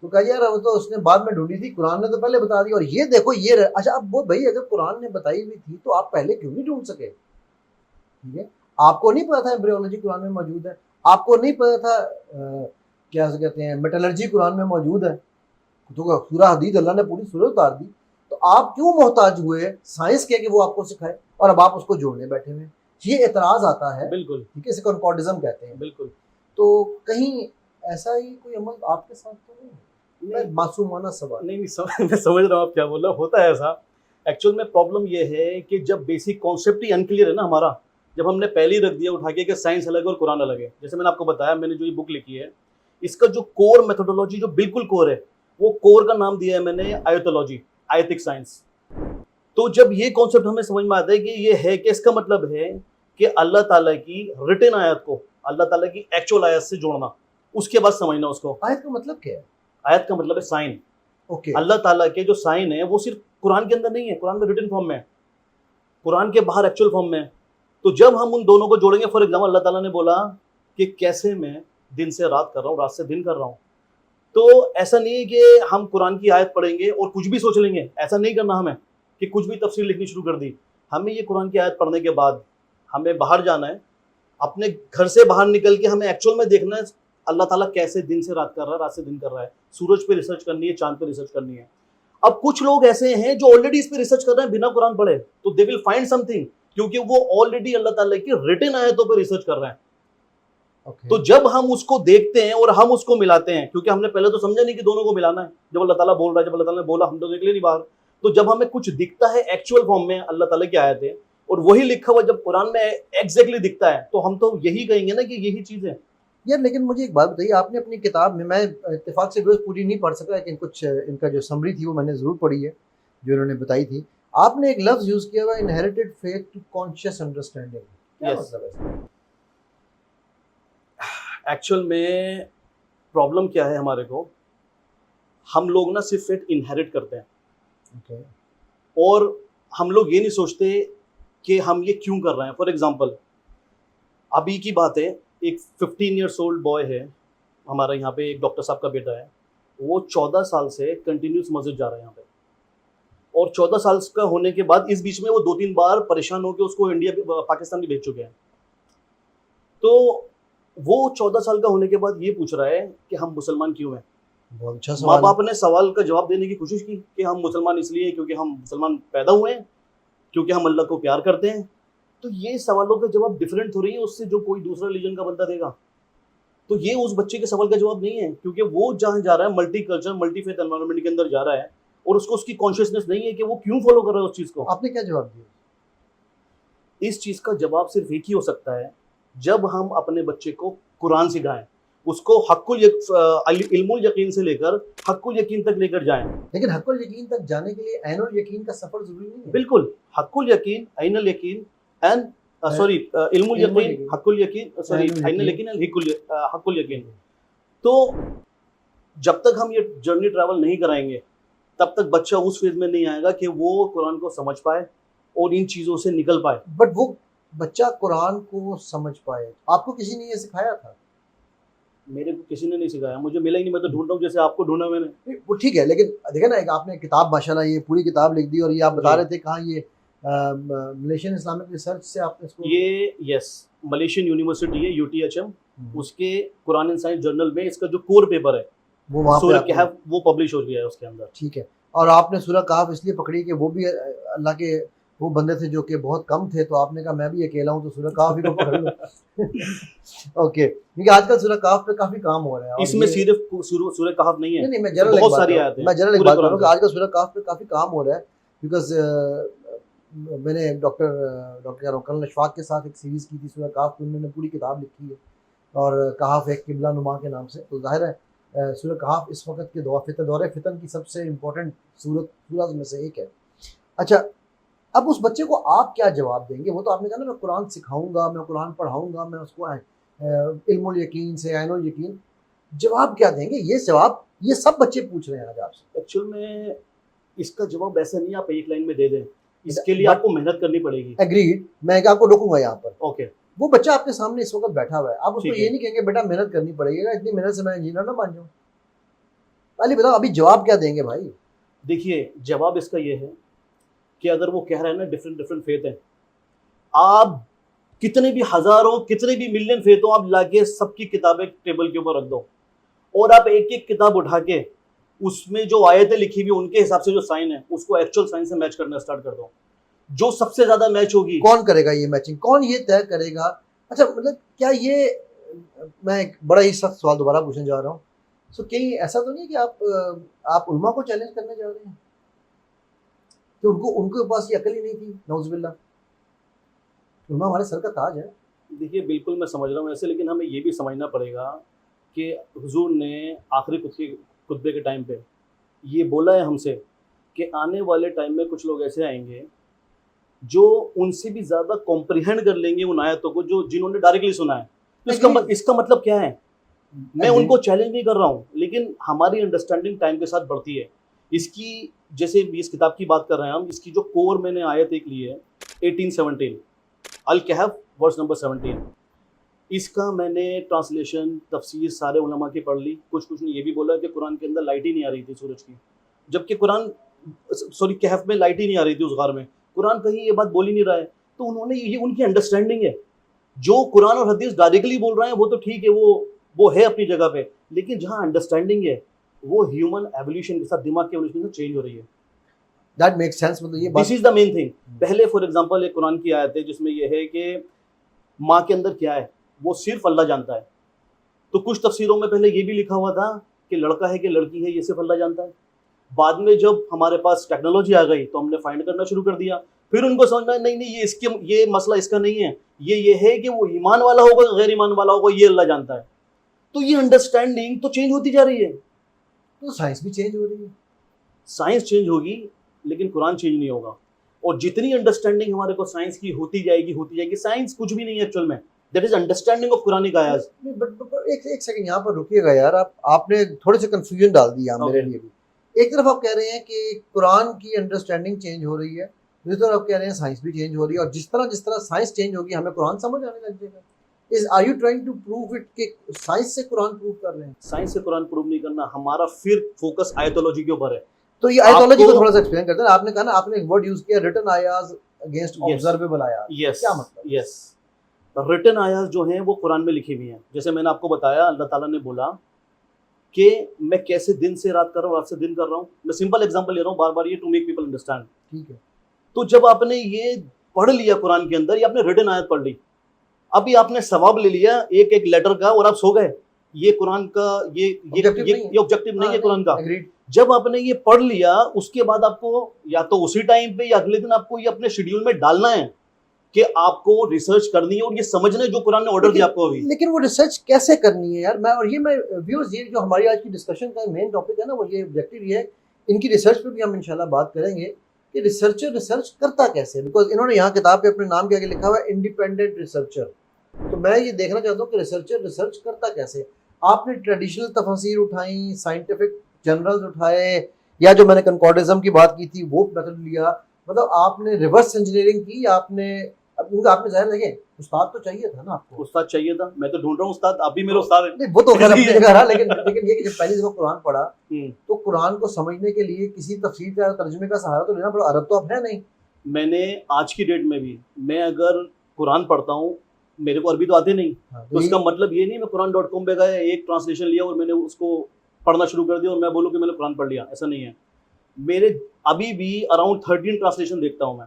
تو کہا یار وہ تو اس نے بعد میں ڈھونڈی تھی, قرآن نے تو پہلے بتا دی. اور یہ دیکھو یہ اچھا اب وہ بھائی اگر قرآن نے بتائی ہوئی تھی تو آپ پہلے کیوں نہیں ڈھونڈ سکے؟ ٹھیک ہے. آپ کو نہیں پتا تھا ایمبریولوجی قرآن میں موجود ہے, آپ کو نہیں پتا تھا کیا کہتے ہیں میٹالرجی قرآن میں موجود ہے, تو سورہ حدید اللہ نے پوری سورہ اتار دی, تو آپ کیوں محتاج ہوئے سائنس کے کہ وہ آپ کو سکھائے اور اب آپ اس کو جوڑنے بیٹھے ہوئے؟ یہ اعتراض آتا ہے. بالکل. ٹھیک ہے. اسے کنکارڈزم کہتے ہیں. بالکل. تو کہیں ایسا ہی کوئی عمل آپ کے ساتھ تو نہیں؟ معصومانہ سوال. نہیں میں سمجھ رہا ہوں آپ کیا بول رہے ہیں. ہوتا ہے ایسا. ایکچوئل میں پرابلم یہ ہے کہ جب بیسک کانسیپٹ ہی انکلیئر ہے نا ہمارا, جب ہم نے پہلے ہی رکھ دیا اٹھا کے کہ سائنس الگ ہے اور قرآن الگ ہے. جیسے میں نے آپ کو بتایا میں نے جو یہ بک لکھی ہے اس کا جو کور میتھڈولوجی جو بالکل کور ہے وہ کور کا نام دیا ہے میں نے آیتولوجی, آیتک سائنس. تو جب یہ کانسیپٹ ہمیں سمجھ میں آتا ہے کہ یہ ہے کہ اس کا مطلب ہے کہ اللہ تعالیٰ کی ریٹن آیت کو اللہ تعالیٰ کی ایکچوئل آیت سے جوڑنا, اس کے بعد سمجھنا اس کو. آیت کا مطلب کیا ہے؟ آیت کا مطلب ہے سائن. اوکے. اللہ تعالیٰ کے جو سائن ہے وہ صرف قرآن کے اندر نہیں ہے, قرآن میں ریٹن فارم میں ہے, قرآن کے باہر ایکچوئل فارم میں ہے. تو جب ہم ان دونوں کو جوڑیں گے, فار ایگزامپل اللہ تعالیٰ نے بولا کہ کیسے میں دن سے رات کر رہا ہوں, رات سے دن کر رہا ہوں, تو ایسا نہیں ہے کہ ہم قرآن کی آیت پڑھیں گے اور کچھ بھی سوچ لیں گے. ایسا نہیں کرنا ہمیں کہ کچھ بھی تفسیر لکھنی شروع کر دی. ہمیں یہ قرآن کی آیت پڑھنے کے بعد ہمیں باہر جانا ہے, اپنے گھر سے باہر نکل کے ہمیں ایکچوئل میں دیکھنا ہے اللہ تعالیٰ کیسے دن سے رات کر رہا ہے, رات سے دن کر رہا ہے. سورج پہ ریسرچ کرنی ہے, چاند پہ ریسرچ کرنی ہے. اب کچھ لوگ ایسے ہیں جو آلریڈی اس پہ ریسرچ کر رہے ہیں بنا قرآن پڑھے, تو دے ول فائنڈ سم تھنگ, کیونکہ وہ آلریڈی اللہ تعالیٰ کی ریٹن آیتوں پہ ریسرچ کر رہے ہیں. تو جب ہم اس کو دیکھتے ہیں اور ہم اس کو ملاتے ہیں, کیونکہ ہم نے پہلے تو سمجھا نہیں کہ دونوں کو ملانا ہے, جب اللہ تعالیٰ بول رہا ہے, جب اللہ تعالیٰ نے بولا ہم تو نکلے نہیں باہر, تو جب ہمیں کچھ دکھتا ہے ایکچوئل فارم میں اللہ تعالیٰ کی آیت ہے اور وہی لکھا ہوا جب قرآن میں ایگزیکٹلی دکھتا ہے, تو ہم تو یہی کہیں گے نا کہ یہی چیز ہے. یار لیکن مجھے ایک بات بتائیے, آپ نے اپنی کتاب میں اتفاق سے پوری نہیں پڑھ سکا لیکن کچھ ان کا جو سمری تھی وہ میں نے ضرور پڑھی ہے جو انہوں نے بتائی تھی. آپ نے ایک لفظ یوز کیا ہوا inherited faith to conscious understanding, کیا مطلب ہے؟ ایکچوئل میں پرابلم کیا ہے ہمارے کو, ہم لوگ نا صرف فیتھ انہیریٹ کرتے ہیں اور ہم لوگ یہ نہیں سوچتے کہ ہم یہ کیوں کر رہے ہیں. فار ایگزامپل ابھی کی بات ہے, ایک 15 ایئرس اولڈ بوائے ہے ہمارا یہاں پہ, ایک ڈاکٹر صاحب کا بیٹا ہے, وہ 14 سال سے کنٹینیوس مسجد جا رہا ہے یہاں پہ, اور 14 سال کا ہونے کے بعد اس بیچ میں وہ 2-3 بار پریشان ہو کے اس کو انڈیا پاکستان بھی بھیج چکے ہیں. تو وہ 14 سال کا ہونے کے بعد یہ پوچھ رہا ہے کہ ہم مسلمان کیوں ہیں. بہت اچھا ماں سوال. باپ نے سوال کا جواب دینے کی کوشش کی کہ ہم مسلمان اس لیے کیونکہ ہم مسلمان پیدا ہوئے ہیں, کیونکہ ہم اللہ کو پیار کرتے ہیں. تو یہ سوالوں کا جواب ڈفرینٹ ہو رہی ہے اس سے جو کوئی دوسرا ریلیجن کا بندہ دے گا. تو یہ اس بچے کے سوال کا جواب نہیں ہے, کیونکہ وہ جہاں جا رہا ہے multi culture multi faith environment کے اندر جا رہا ہے اور اس کو اس کی کانشیسنیس نہیں ہے کہ وہ کیوں فالو کر رہا ہے اس چیز کو. آپ نے کیا جواب دیا؟ اس چیز کا جواب صرف ایک ہی ہو سکتا ہے, جب ہم اپنے بچے کو قرآن سکھائیں, اس کو علم الیقین سے لے کر حق الیقین تک لے کر جائیں. لیکن حق الیقین تک جانے کے لیے عین الیقین کا سفر ضروری نہیں ہے. بالکل, حق الیقین, عین الیقین اینڈ سوری علم الیقین, حق الیقین, سوری عین الیقین اینڈ حق الیقین. تو جب تک ہم یہ جرنی ٹریول نہیں کرائیں گے تب تک بچہ اس فیز میں نہیں آئے گا کہ وہ قرآن کو سمجھ پائے اور ان چیزوں سے نکل پائے. بٹ وہ بچہ قرآن کو سمجھ پائے, آپ کو کسی نے یہ سکھایا تھا؟ میرے کو کسی نے نہیں سکھایا, مجھے ملا ہی نہیں, میں تو ڈھونڈ رہا ہوں جیسے آپ کو ڈھونڈا میں نے. وہ ٹھیک ہے, لیکن دیکھیں نا, ایک آپ نے کتاب ماشاءاللہ یہ پوری کتاب لکھ دی, اور یہ آپ بتا رہے تھے کہاں یہ ملیشین اسلامک ریسرچ سے آپ نے اس کو, یہ یس ملیشین یونیورسٹی ہے UTHM, اس کے قرآن اینڈ سائنس جرنل میں اس کا جو کور پیپر ہے وہ وہاں سورہ پہ کہف وہ پبلش ہو گیا ہے اس کے اندر. ٹھیک ہے. اور آپ نے سورہ کہف اس لیے پکڑی کہ وہ بھی اللہ کے وہ بندے تھے جو کہ بہت کم تھے، تو آپ نے کہا میں بھی اکیلا ہوں تو سورہ کاف ہی کو پڑھ لوں. اوکے، کیونکہ آج کل سورہ کاف پہ کافی کام ہو رہا ہے. اس میں صرف سورہ کہف نہیں ہے، نہیں میں جنرل بہت ساری آیتیں میں جنرل ایک پورے بات کر رہا ہوں قرآن کہ سے. آج کل سورہ کاف پہ کافی کام ہو رہا ہے. بیکاز میں نے ڈاکٹر کرن اشفاق کے ساتھ ایک سیریز کی تھی سورہ کاف پہ، انہوں نے پوری کتاب لکھی ہے، اور کہف ایک قبلہ نما کے نام سے. تو ظاہر ہے سورہ کہف اس وقت کے دور فتن کی سب سے امپورٹنٹ سورت میں سے ایک ہے. اچھا، اب اس بچے کو آپ کیا جواب دیں گے؟ وہ تو آپ نے کہا نا میں قرآن سکھاؤں گا، میں قرآن پڑھاؤں گا، میں اس کو علم الیقین سے عین الیقین. جواب کیا دیں گے؟ یہ جواب یہ سب بچے پوچھ رہے ہیں آج آپ سے. ایکچوئل میں اس کا جواب ایسا نہیں آپ ایک لائن میں دے دیں، اس کے لیے آپ کو محنت کرنی پڑے گی. ایگریڈ، میں آپ کو روکوں گا یہاں پر. اوکے، وہ بچہ آپ کے سامنے اس وقت بیٹھا ہوا ہے، آپ اس کو ٹھیک ہے. یہ نہیں کہیں گے بیٹا محنت کرنی پڑے گی، اتنی محنت سے میں انجینئر نہ بن جاؤں. پہلے بتاؤ ابھی جواب کیا دیں گے بھائی؟ دیکھیے جواب اس کا یہ ہے کہ اگر وہ کہہ رہے ہیں نا ڈفرینٹ فیتھ ہیں، آپ کتنے بھی ہزاروں کتنے بھی ملین فیتھ ہوں، آپ لا کے سب کی کتابیں ٹیبل کے اوپر رکھ دو، اور آپ ایک ایک کتاب اٹھا کے اس میں جو آیتیں لکھی ہوئی ان کے حساب سے جو سائن ہے اس کو ایکچوئل سائن سے میچ کرنا اسٹارٹ کر دو. جو سب سے زیادہ میچ ہوگی، کون کرے گا یہ میچنگ؟ کون یہ طے کرے گا؟ اچھا مطلب کیا یہ، میں ایک بڑا ہی سخت سوال دوبارہ پوچھنے جا رہا ہوں. سو کہیں ایسا تو نہیں کہ آپ علماء کو چیلنج کرنے جا رہے ہیں کہ ان کے پاس یہ عقل ہی نہیں تھی؟ نعوذ باللہ، علماء ہمارے سر کا تاج ہے. دیکھیے بالکل میں سمجھ رہا ہوں ایسے، لیکن ہمیں یہ بھی سمجھنا پڑے گا کہ حضور نے آخری خطبے کے ٹائم پہ یہ بولا ہے ہم سے کہ آنے والے ٹائم میں کچھ لوگ ایسے آئیں گے جو ان سے بھی زیادہ کمپریہنڈ کر لیں گے ان آیتوں کو جنہوں نے ڈائریکٹلی سنا ہے. تو اس کا مطلب کیا ہے؟ میں ان کو چیلنج نہیں کر رہا ہوں، لیکن ہماری انڈرسٹینڈنگ ٹائم کے ساتھ بڑھتی ہے. اس کی جیسے اس کتاب کی بات کر رہے ہیں ہم، اس کی جو کور میں نے آیت ایک لی ہے 1817 الکہف ورس نمبر 17. اس کا میں نے ٹرانسلیشن تفسیر سارے علماء کی پڑھ لی. کچھ نے یہ بھی بولا کہ قرآن کے اندر لائٹ ہی نہیں آ رہی تھی سورج کی، جبکہ کہف میں لائٹ ہی نہیں آ رہی تھی اس غار میں. قرآن کہیں یہ بات بول ہی نہیں رہا ہے. تو انہوں نے یہ ان کی انڈرسٹینڈنگ ہے. جو قرآن اور حدیث ڈائریکٹلی بول رہے ہیں وہ تو ٹھیک ہے، وہ ہے اپنی جگہ پہ، لیکن جہاں انڈرسٹینڈنگ ہے وہ ہیومن ایولیوشن کے ساتھ، دماغ کی ایولیوشن سے چینج ہو رہی ہے. That make sense. مطلب یہ دس از دا مین تھنگ. پہلے فار ایگزامپل ایک قرآن کی آیت ہے جس میں یہ ہے کہ ماں کے اندر کیا ہے وہ صرف اللہ جانتا ہے. تو کچھ تفسیروں میں پہلے یہ بھی لکھا ہوا تھا کہ لڑکا ہے کہ لڑکی ہے یہ صرف اللہ جانتا ہے. بعد میں جب ہمارے پاس ٹیکنالوجی آ گئی تو ہم نے فائنڈ کرنا شروع کر دیا. پھر ان کو سمجھنا نہیں یہ مسئلہ اس کا نہیں ہے، یہ ہے کہ وہ ایمان والا ہوگا غیر ایمان والا ہوگا یہ اللہ جانتا ہے. تو یہ انڈرسٹینڈنگ تو چینج ہوتی جا رہی ہے. تو سائنس بھی چینج ہو رہی ہے. سائنس چینج ہوگی لیکن قرآن چینج نہیں ہوگا. اور جتنی انڈرسٹینڈنگ ہمارے کو سائنس کی ہوتی جائے گی، سائنس کچھ بھی نہیں ہے ایکچوئل میں. That is understanding of Quranic آیات. ایک سیکنڈ یہاں پر رکیے گا یار، آپ نے تھوڑے سے کنفیوژن ڈال دیا میرے لیے بھی. ایک طرف آپ کہہ رہے ہیں کہ قرآن کی انڈرسٹینڈنگ چینج ہو رہی ہے، دوسری طرف آپ کہہ رہے ہیں سائنس بھی چینج ہو رہی ہے، اور جس طرح سائنس چینج ہوگی ہمیں قرآن سمجھ آنے لگ جائے گا. Are you trying to prove it کہ سائنس سے قرآن پروو کر رہے ہیں؟ سائنس سے قرآن پروو نہیں کرنا، ہمارا پھر فوکس آیتولوجی کے اوپر ہے. تو یہ آیتولوجی کو تھوڑا سا ایکسپلین کرتے ہیں. آپ نے کہا نا، آپ نے ایک ورڈ یوز کیا ریٹن آیاز اگینسٹ آبزرویبل آیاز. کیا مطلب؟ یس، ریٹن آیات جو ہیں وہ قرآن میں لکھی ہوئی ہیں. جیسے میں نے آپ کو بتایا اللہ تعالیٰ نے بولا کہ میں کیسے دن سے رات کر رہا ہوں، رات سے دن کر رہا ہوں. میں سمپل ایگزامپل لے رہا ہوں بار بار یہ ٹو میک پیپل انڈرسٹینڈ. ٹھیک ہے. تو جب آپ نے یہ پڑھ لیا قرآن کے اندر، یہ آپ نے ریٹن آیت پڑھ لی، ابھی آپ نے ثواب لے لیا ایک ایک لیٹر کا اور آپ سو گئے. یہ قرآن کا یہ آبجیکٹو نہیں ہے قرآن کا. جب آپ نے یہ پڑھ لیا اس کے بعد آپ کو یا تو اسی ٹائم پہ یا اگلے دن آپ کو یہ اپنے شیڈیول میں ڈالنا ہے کہ آپ کو ریسرچ کرنی ہے اور یہ سمجھنا ہے جو قرآن نے آرڈر دیا آپ کو ابھی. لیکن وہ ریسرچ کیسے کرنی ہے یار؟ میں ویورز، یہ جو ہماری آج کی ڈسکشن کا مین ٹاپک ہے نا، وہ یہ آبجیکٹو یہ ہے. ان کی ریسرچ پہ بھی ہم انشاءاللہ بات کریں گے کہ ریسرچر ریسرچ کرتا کیسے. بیکاز انہوں نے یہاں کتاب پہ اپنے نام کے آگے لکھا ہوا ہے انڈیپینڈنٹ ریسرچر. تو میں یہ دیکھنا چاہتا ہوں کہ ریسرچر ریسرچ کرتا کیسے. آپ نے ٹریڈیشنل تفاسیر اٹھائیں، سائنٹیفک جرنلز اٹھائے، یا جو میں نے کنکارڈزم کی بات کی تھی وہ میتھڈ لیا. مطلب آپ نے ریورس انجینئرنگ کی. آپ نے ظاہر دیکھیں استاد تو چاہیے تھا نا آپ کو. استاد چاہیے تھا، میں تو ڈھونڈ رہا ہوں استاد. آپ بھی میرے استاد ہیں. وہ تو خیر اپنی جگہ رہا، لیکن یہ کہ جب پہلی دفعہ قرآن پڑھا تو قرآن کو سمجھنے کے لیے کسی تفسیر کا ترجمے کا سہارا تو لینا پڑا. عرب تو اب ہے نہیں. میں نے آج کی ڈیٹ میں بھی میں اگر قرآن پڑھتا ہوں، میرے کو عربی تو آتے نہیں، تو اس کا مطلب یہ نہیں میں قرآن.com پہ گیا ایک ٹرانسلیشن لیا اور میں نے اس کو پڑھنا شروع کر دیا اور میں بولوں کہ میں نے قرآن پڑھ لیا. ایسا نہیں ہے. میرے ابھی بھی اراؤنڈ 13 ٹرانسلیشن دیکھتا ہوں میں.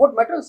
What matters?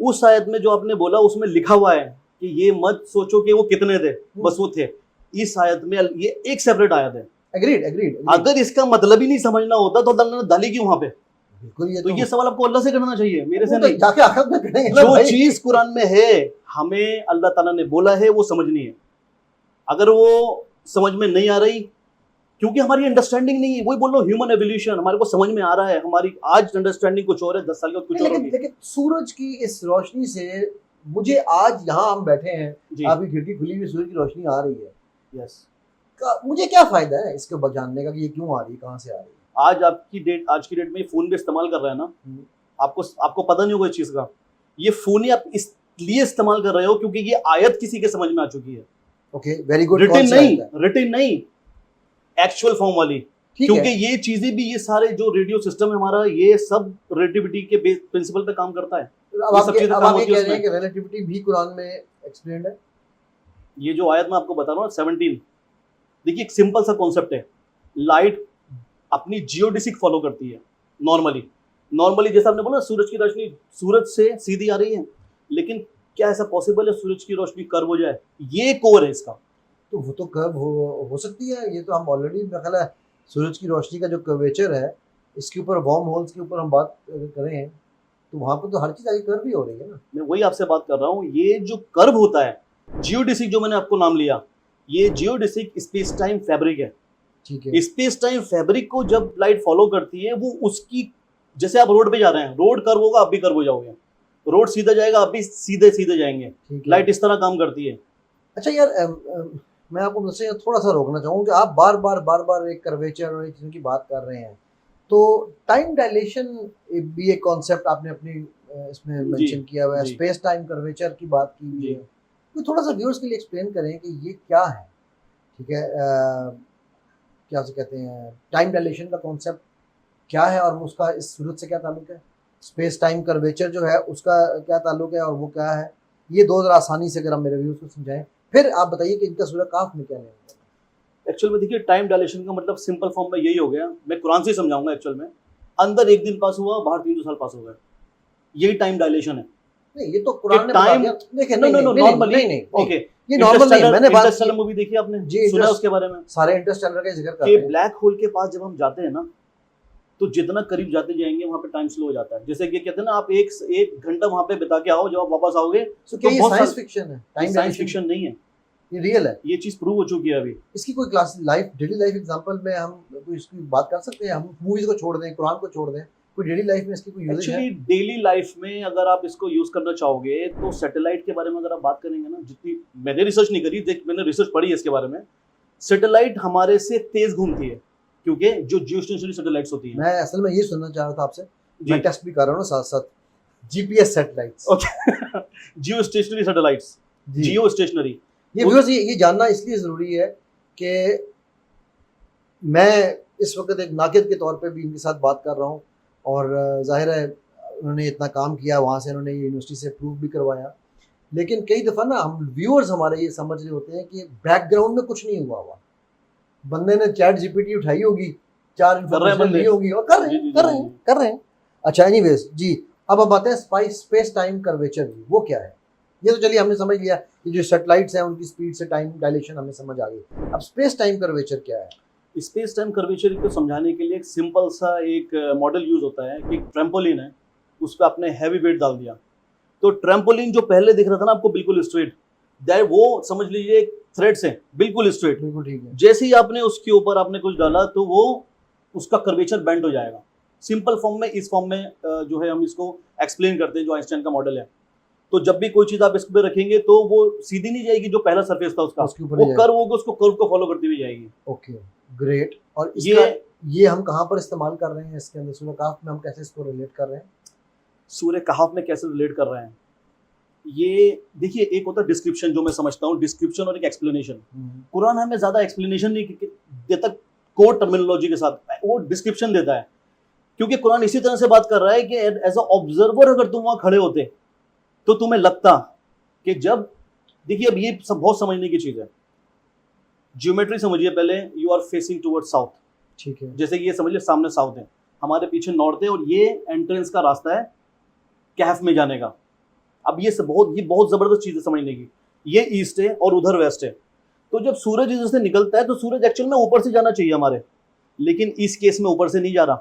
اس آیت میں جو آپ نے بولا اس میں لکھا ہوا ہے کہ یہ مت سوچو کہ وہ کتنے تھے, بس وہ تھے. اس آیت میں یہ ایک سیپریٹ آیت ہے. اگریڈ. اگر اس کا مطلب ہی نہیں سمجھنا ہوتا تو اللہ نے ڈالی کیوں وہاں پہ؟ بالکل. تو یہ سوال آپ کو اللہ سے کرنا چاہیے, میرے سے تو نہیں. جا کے آخرت میں کریں گے نا جو بھائی. چیز قرآن میں ہے ہمیں اللہ تعالیٰ نے بولا ہے وہ سمجھنی ہے. اگر وہ سمجھ میں نہیں آ رہی کیونکہ ہماری انڈرسٹینڈنگ نہیں ہے, وہی بول رہا ہوں ہیومن ایولیوشن, ہمارے کو سمجھ میں آ رہا ہے, ہماری آج انڈرسٹینڈنگ کچھ اور ہے, 10 سال کے بعد کچھ اور ہوگی. لیکن سورج کی اس روشنی سے مجھے آج یہاں ہم بیٹھے ہیں, جی آپ کی کھڑکی کھلی ہوئی, سورج کی روشنی آ رہی ہے, یس. مجھے کیا فائدہ ہے اس کے اوپر جاننے کا کہ یہ کیوں آ رہی ہے, کہاں سے آ رہی ہے؟ آج کی ڈیٹ میں یہ فون بھی استعمال کر رہے ہیں نا, آپ کو پتہ نہیں ہوگا اس چیز کا. یہ فون ہی آپ اس لیے استعمال کر رہے ہو کیونکہ یہ آیت کسی کے سمجھ میں آ چکی ہے. Okay, very good. ریٹن نہیں, ایکچوئل فارم والی. کیونکہ یہ چیزیں بھی, یہ سارے جو ریڈیو سسٹم ہے ہمارا, یہ سب ریلیٹیوٹی کے پرنسپل پہ کام کرتا ہے. اب آپ یہ کہہ رہے ہیں کہ ریلیٹیوٹی بھی قرآن میں ایکسپلینڈ ہے. یہ جو آیت میں آپ کو بتا رہا ہوں 17, دیکھیے ایک سمپل سا کانسیپٹ ہے. لائٹ اپنی جیوڈیسک فالو کرتی ہے نارملی جیسا آپ نے بولا سورج کی روشنی سورج سے سیدھی آ رہی ہے, لیکن کیا ایسا پاسبل ہے سورج کی روشنی کرو ہو جائے؟ یہ کور ہے اس کا. تو وہ تو کرو ہو سکتی ہے, یہ تو ہم آلریڈی میرا خیال ہے سورج کی روشنی کا جو کرویچر ہے اس کے اوپر وارم ہولز کے اوپر ہم بات کریں تو وہاں پہ تو ہر چیز آگے کرو ہی ہو رہی ہے نا. میں وہی آپ سے بات کر رہا ہوں, یہ جو کرو ہوتا ہے جیوڈیسک, جو میں نے آپ کو نام لیا, یہ جیوڈیسک اسپیس ٹائم فیبرک ہے. ٹھیک ہے. اسپیس ٹائم فیبرک کو جب لائٹ فالو کرتی ہے, وہ اس کی, جیسے آپ روڈ پہ جا رہے ہیں, روڈ کرو ہوگا آپ بھی کرو ہو جاؤ گے, روڈ سیدھا جائے گا آپ بھی سیدھے جائیں گے. لائٹ اس طرح کام کرتی ہے. اچھا یار, میں آپ کو مجھ سے تھوڑا سا روکنا چاہوں کہ آپ بار بار ایک کرویچر اور ایک چیزوں کی بات کر رہے ہیں, تو ٹائم ڈائلیشن بھی ایک کانسیپٹ آپ نے اپنی اس میں مینشن کیا ہوا ہے, اسپیس ٹائم کرویچر کی بات کی ہوئی ہے, تو تھوڑا سا ویورز کے لیے ایکسپلین کریں کہ یہ کیا ہے. ٹھیک ہے, کیا سے کہتے ہیں ٹائم ڈائلیشن کا کانسیپٹ کیا ہے اور اس کا اس صورت سے کیا تعلق ہے, اسپیس ٹائم کرویچر جو ہے اس کا کیا تعلق ہے اور وہ کیا ہے, یہ دو ذرا آسانی سے اگر ہم میرے ویورز کو سمجھائیں, پھر آپ بتائیے کہ ان کا سورہ کاف میں کیا نہیں ہوگا. ایکچوئل میں دیکھیے ٹائم ڈائلیشن کا مطلب سمپل فارم میں یہی ہو گیا, میں قرآن سے ہی سمجھاؤں گا. ایکچوئل میں اندر ایک دن پاس ہوا, باہر 300 سال پاس ہو گئے, یہی ٹائم ڈائلیشن ہے. نہیں یہ تو قرآن نے بتا دیا. دیکھیں نہیں اوکے, یہ نارمل نہیں ہے. میں نے بات انٹرسٹیلر مووی دیکھی آپ نے, سنا ہے اس کے بارے میں؟ سارے انٹرسٹیلر کا ذکر کرتے کہ ہیں. بلیک ہول کے پاس جب ہم جاتے ہیں نا تو جتنا قریب جاتے جائیں گے وہاں پہ ٹائم سلو ہو جاتا ہے. جیسے کہ کہتے ہیں نا آپ ایک گھنٹہ وہاں پہ بتا کے آؤ, جب آپ واپس آؤ گے تو کیا یہ سائنس فکشن ہے؟ سائنس فکشن نہیں ہے, یہ ریئل ہے. یہ چیز پروو ہو چکی ہے ابھی. اس کی کوئی class life daily life example میں ہم کوئی اس کی بات کر سکتے ہیں؟ ہم موویز کو چھوڑ دیں, قرآن کو چھوڑ دیں, کوئی ڈیلی لائف میں اس کی کوئی یوزیج ہے؟ ایکچولی ڈیلی لائف میں اگر آپ اس کو یوز کرنا چاہو گے تو سیٹلائٹ کے بارے میں اگر آپ بات کریں گے نا, جتنی میں نے ریسرچ نہیں کری, میں نے ریسرچ پڑھی ہے اس کے بارے میں, سیٹلائٹ ہمارے سے تیز گھومتی ہے کیونکہ جو جیو اسٹیشنری سیٹلائٹس ہوتی ہیں. میں اصل میں یہ سننا چاہ رہا تھا آپ سے, میں ٹیسٹ بھی کر رہا ہوں ساتھ ساتھ, G P S satellites. Okay, geostationary satellites, geostationary. یہ ویورز یہ جاننا اس لیے ضروری ہے کہ میں اس وقت ایک ناقد کے طور پہ بھی ان کے ساتھ بات کر رہا ہوں, اور ظاہر ہے انہوں نے اتنا کام کیا, وہاں سے انہوں نے یہ یونیورسٹی سے پروف بھی کروایا, لیکن کئی دفعہ نا ہم ویورز ہمارے یہ سمجھ رہے ہوتے ہیں کہ بیک گراؤنڈ میں کچھ نہیں ہوا, بندے نے چیٹ جی پی ٹی اٹھائی ہوگی, 4 انفارمیشن لی ہوگی اور کر رہے ہیں. اچھا اینی ویز جی, اب ہم آتے ہیں اسپیس ٹائم کرویچر کی, وہ کیا ہے؟ یہ تو چلیے ہم نے سمجھ لیا کہ جو سیٹلائٹس ہیں ان کی اسپیڈ سے ٹائم ڈائلیشن ہمیں سمجھ آ گئی. اب اسپیس ٹائم کرویچر کیا ہے؟ اسپیس ٹائم کرویچر کو سمجھانے کے لیے ایک سمپل سا ایک ماڈل یوز ہوتا ہے کہ ایک ٹریمپولین ہے, اس پہ آپ نے ہیوی ویٹ ڈال دیا, تو ٹریمپولین جو پہلے دکھ رہا تھا نا آپ کو بالکل اسٹریٹ, وہ سمجھ لیجیے ایک تھریڈ سے بالکل اسٹریٹ. بالکل ٹھیک ہے. جیسے ہی آپ نے اس کے اوپر آپ نے کچھ ڈالا تو وہ اس کا کرویچر بینڈ ہو جائے گا. سمپل فارم میں, اس فارم میں جو ہے ہم اس کو ایکسپلین کرتے ہیں, جو آئنسٹائن کا ماڈل ہے. تو جب بھی کوئی چیز آپ اس پہ رکھیں گے تو وہ سیدھی نہیں جائے گی, جو پہلا سرفیس تھا اس کا وہ کرو ہوگا, اس کو کرو کو فالو کرتی ہوئی جائے گی. Okay great. اور یہ ہم کہاں پر استعمال کر رہے ہیں اس کے اندر سورہ کہف میں, ہم کیسے اس کو ریلیٹ کر رہے ہیں؟ سورہ کہف میں کیسے ریلیٹ کر رہے ہیں, یہ دیکھیے ایک ہوتا ہے ڈسکرپشن, جو میں سمجھتا ہوں ڈسکرپشن, اور ایک ایکسپلینیشن. قرآن ہمیں زیادہ ایکسپلینیشن نہیں دیتا کوڈ ٹرمینالوجی کے ساتھ, وہ ڈسکرپشن دیتا ہے, کیونکہ قرآن اسی طرح سے بات کر رہا ہے کہ ایز اے آبزرور اگر تم وہاں کھڑے ہوتے تو تمہیں لگتا کہ جب, دیکھیے اب یہ سب بہت سمجھنے کی چیز ہے, جیومیٹری سمجھیے پہلے, you are facing toward south. ٹھیک ہے, جیسے کہ یہ سمجھ لیں سامنے ساؤتھ ہے, ہمارے پیچھے نارتھ ہے, اور یہ انٹرنس کا راستہ ہے کہف میں جانے کا. اب یہ بہت زبردست چیز ہے سمجھنے کی. یہ ایسٹ ہے اور ادھر ویسٹ ہے. تو جب سورج ادھر سے نکلتا ہے تو سورج ایکچوئل میں اوپر سے جانا چاہیے ہمارے, لیکن اس کیس میں اوپر سے نہیں جا رہا,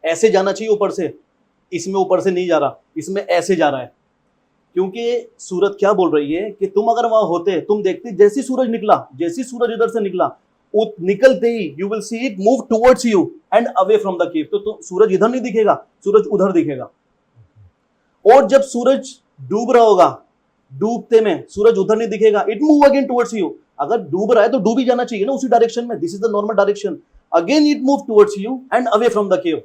ایسے جانا چاہیے اوپر سے, اس میں اوپر سے نہیں جا رہا, اس میں ایسے جا رہا ہے. کیونکہ سورت کیا بول رہی ہے کہ تم اگر وہاں ہوتے, تم دیکھتے جیسی سورج نکلا, جیسی سورج ادھر سے نکلا, نکلتے ہی you will see it move towards you and away from the cave. تو سورج ادھر نہیں دکھے گا, سورج ادھر دکھے گا. اور جب سورج ڈوب رہا ہوگا, ڈوبتے میں سورج ادھر نہیں دکھے گا, it move again towards you. اگر ڈوب رہا ہے تو ڈوب ہی جانا چاہیے نا اسی ڈائریکشن میں, this is the normal direction. Again it move towards you and away from the cave.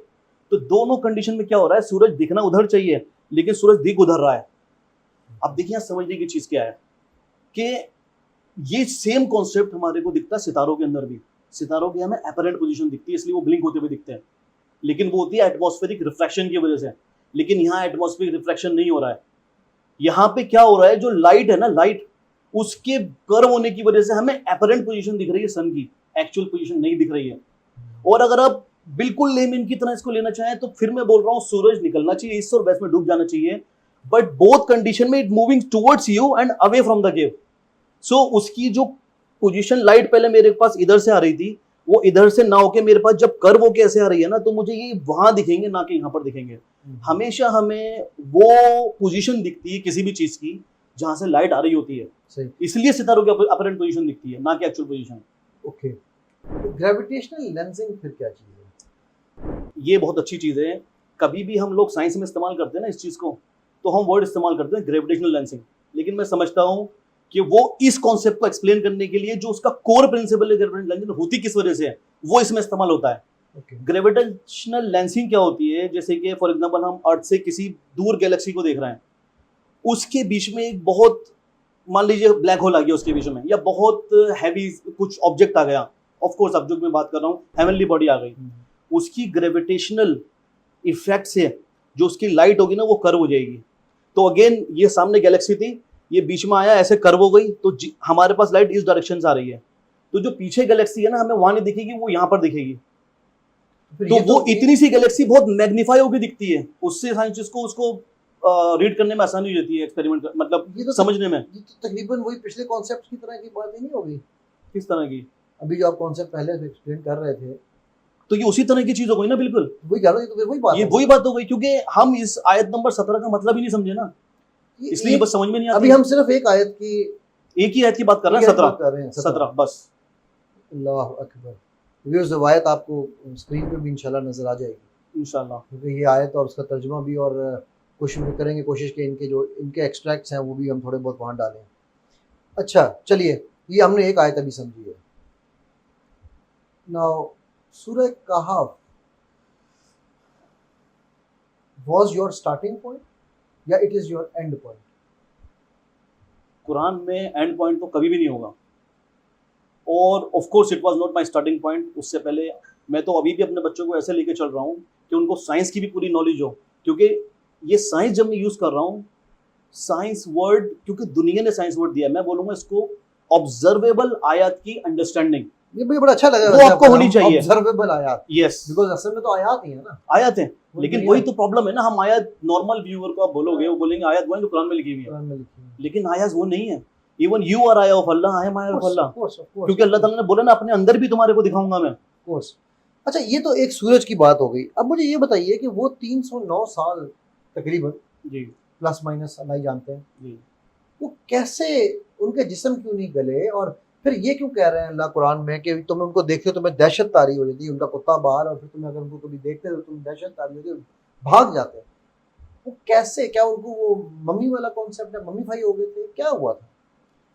تو دونوں کنڈیشن میں کیا ہو رہا ہے, سورج دکھنا ادھر چاہیے لیکن سورج دکھ ادھر رہا ہے. اب دیکھیں سمجھنے کی چیز کیا ہے کہ یہ سیم کانسیپٹ ہمارے کو دکھتا ہے ستاروں کے اندر بھی. ستاروں کی ہمیں اپیرنٹ پوزیشن دکھتی ہے, اس لیے وہ بلنک ہوتے ہوئے دکھتے ہیں, لیکن وہ ہوتی ہے ایٹماسفیرک ریفریکشن کی وجہ سے. لیکن یہاں ایٹماسفیرک ریفریکشن نہیں ہو رہا ہے. یہاں پہ کیا ہو رہا ہے, جو لائٹ ہے نا, لائٹ اس کے کرو ہونے کی وجہ سے ہمیں اپیرنٹ پوزیشن دکھ رہی ہے سن کی, ایکچوئل پوزیشن نہیں دکھ رہی ہے. اور اگر آپ بالکل لیمن کی طرح اس کو لینا چاہیں تو پھر میں بول رہا ہوں سورج نکلنا چاہیے ایسٹ اور ویسٹ میں ڈوب جانا چاہیے, بٹ بوتھ کنڈیشن میں it moving towards you and away from the cave. So اس کی جو پوزیشن لائٹ پہلے میرے پاس ادھر سے آ رہی تھی, وہ ادھر سے نہ ہو کے میرے پاس جب کرو کیسے آ رہی ہے نا, تو مجھے یہ وہاں دکھیں گے نہ کہ یہاں پر دکھیں گے. ہمیشہ ہمیں وہ پوزیشن دکھتی ہے کسی بھی چیز کی جہاں سے لائٹ آ رہی ہوتی ہے, اس لیے ستاروں کی اپیرنٹ پوزیشن دکھتی ہے نہ کہ actual position. Okay, gravitational lancing پھر کیا چیز ہے؟ یہ بہت اچھی چیز ہے. کبھی بھی ہم لوگ سائنس میں استعمال کرتے ہیں نا اس چیز کو, تو ہم ورڈ استعمال کرتے ہیں گریویٹیشنل لینسنگ, لیکن میں سمجھتا ہوں کہ وہ اس کانسیپٹ کو ایکسپلین کرنے کے لیے جو اس کا کور پرنسپل ہے گریویٹیشنل لینسنگ ہوتی کس وجہ سے ہے, وہ اس میں استعمال ہوتا ہے. گریویٹیشنل لینسنگ کیا ہوتی ہے, جیسے کہ فار ایگزامپل ہم ارتھ سے کسی دور گیلیکسی کو دیکھ رہے ہیں, اس کے بیچ میں ایک بہت, مان لیجیے بلیک ہول آ گیا اس کے بیچ میں, یا بہت ہیوی کچھ آبجیکٹ آ گیا, آف کورس آبجیکٹ میں بات کر رہا ہوں, ہیونلی باڈی آ گئی, اس کی گریویٹیشنل ایفیکٹ سے جو اس کی لائٹ ہوگی نا وہ کرو ہو جائے گی. تو اگین یہ سامنے گیلیکسی تھی, یہ بیچ میں آیا ایسے کرو ہو گئی, تو ہمارے پاس لائٹ اس ڈائریکشن سے آ رہی ہے, تو جو پیچھے گیلیکسی ہے نا ہمیں وہاں نہیں دکھے گی, وہ یہاں پر دکھے گی. تو وہ اتنی سی گیلیکسی بہت میگنیفائی ہو کے دکھتی ہے, اس سے سائنٹسٹ کو اس کو ریڈ کرنے میں آسانی ہو جاتی ہے, ایکسپیریمنٹ مطلب سمجھنے میں. یہ تو تقریباً وہی پچھلے کانسیپٹ کی طرح کی بات نہیں ہوگی. کس طرح کی؟ ابھی جو آپ کانسیپٹ پہلے ایکسپلین کر رہے تھے, تو یہ اسی طرح کی چیز ہو گئی نا. بالکل وہی کہہ رہا ہوں, تو وہی بات, یہ وہی بات ہو گئی, کیونکہ ہم اس آیت نمبر 17 کا مطلب ہی نہیں سمجھے نا, اس لیے بس سمجھ میں نہیں آتی. ابھی ہم صرف ایک آیت کی, ایک ہی آیت کی بات کر رہے ہیں, 17 بس. اللہ اکبر. یہ روایت آپ کو اسکرین پہ بھی انشاءاللہ نظر آ جائے گی انشاءاللہ, کیونکہ یہ آیت اور اس کا ترجمہ بھی, اور کوشش بھی کریں گے, کوشش کہ ان کے ایکسٹریکٹس ہیں وہ بھی ہم تھوڑے بہت وہاں ڈالیں. اچھا چلیے, یہ ہم نے ایک آیت ابھی سمجھی ہے. Now Surah Kahf was your starting point یا it is your end point? Quran میں اینڈ پوائنٹ تو کبھی بھی نہیں ہوگا, اور of course it was not my starting point. اس سے پہلے میں تو ابھی بھی اپنے بچوں کو ایسے لے کے چل رہا ہوں کہ ان کو سائنس کی بھی پوری نالج ہو, کیونکہ یہ سائنس جب میں یوز کر رہا ہوں, سائنس ورڈ, کیونکہ دنیا نے سائنس ورڈ دیا ہے, میں بولوں گا اس کو آبزرویبل آیات کی انڈرسٹینڈنگ. یہ مجھے بڑا اچھا لگا, وہ آپ کو ہونی چاہیے. آبزرویبل آیات, یس, بیکاز اصل میں تو آیات ہی ہیں نا, آیات ہیں, لیکن وہی تو پرابلم ہے نا, ہم آیات نارمل ویور کو آپ بولو گے, وہ بولیں گے آیات وہ ہیں جو قرآن میں لکھی ہوئی ہے, لیکن آیات وہ نہیں ہے. ایون یو آر آیا آف اللہ, آئی ایم آیا آف اللہ, کیونکہ اللہ تعالیٰ نے بولا نا اپنے اندر بھی تمہارے کو دکھاؤں گا میں. اچھا, یہ تو ایک سورج کی بات ہو گئی. اب مجھے یہ بتائیے کہ وہ 309 سال تقریباً, جی پلس مائنس اللہ ہی جانتے ہیں, جی, وہ کیسے, ان کے جسم کیوں نہیں گلے, اور پھر یہ کیوں کہہ رہے ہیں اللہ قرآن میں کہ تم ان کو دیکھتے ہو تمہیں دہشت طاری ہو جاتی ہے, ان کا کتا باہر, اور پھر تمہیں اگر ان کو کبھی دیکھتے ہو تم دہشت طاری ہوتی ہے, بھاگ جاتے ہیں. وہ کیسے, کیا ان کو وہ ممی والا کانسیپٹ ہے, ممی بھائی ہو گئے تھے, کیا ہوا تھا؟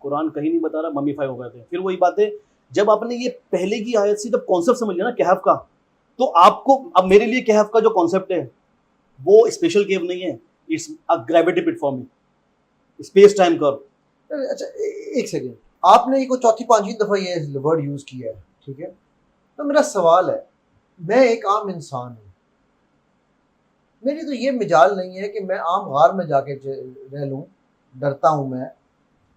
قرآن کہیں نہیں بتا رہا ممی فائی ہو گئے تھے. پھر وہی بات ہے, جب آپ نے یہ پہلے کی آیت سے جب کانسیپٹ سمجھ لیا نا کہف کا, تو آپ کو اب میرے لیے کہف کا جو کانسیپٹ ہے وہ اسپیشل کیو نہیں ہے, it's a gravity put form, space time کرو. اچھا ایک سیکنڈ, آپ نے یہ کوئی چوتھی پانچویں دفعہ یہ ورڈ یوز کیا ہے, ٹھیک ہے, تو میرا سوال ہے, میں ایک عام انسان ہوں, میری تو یہ مجال نہیں ہے کہ میں عام غار میں جا کے رہ لوں, ڈرتا ہوں میں,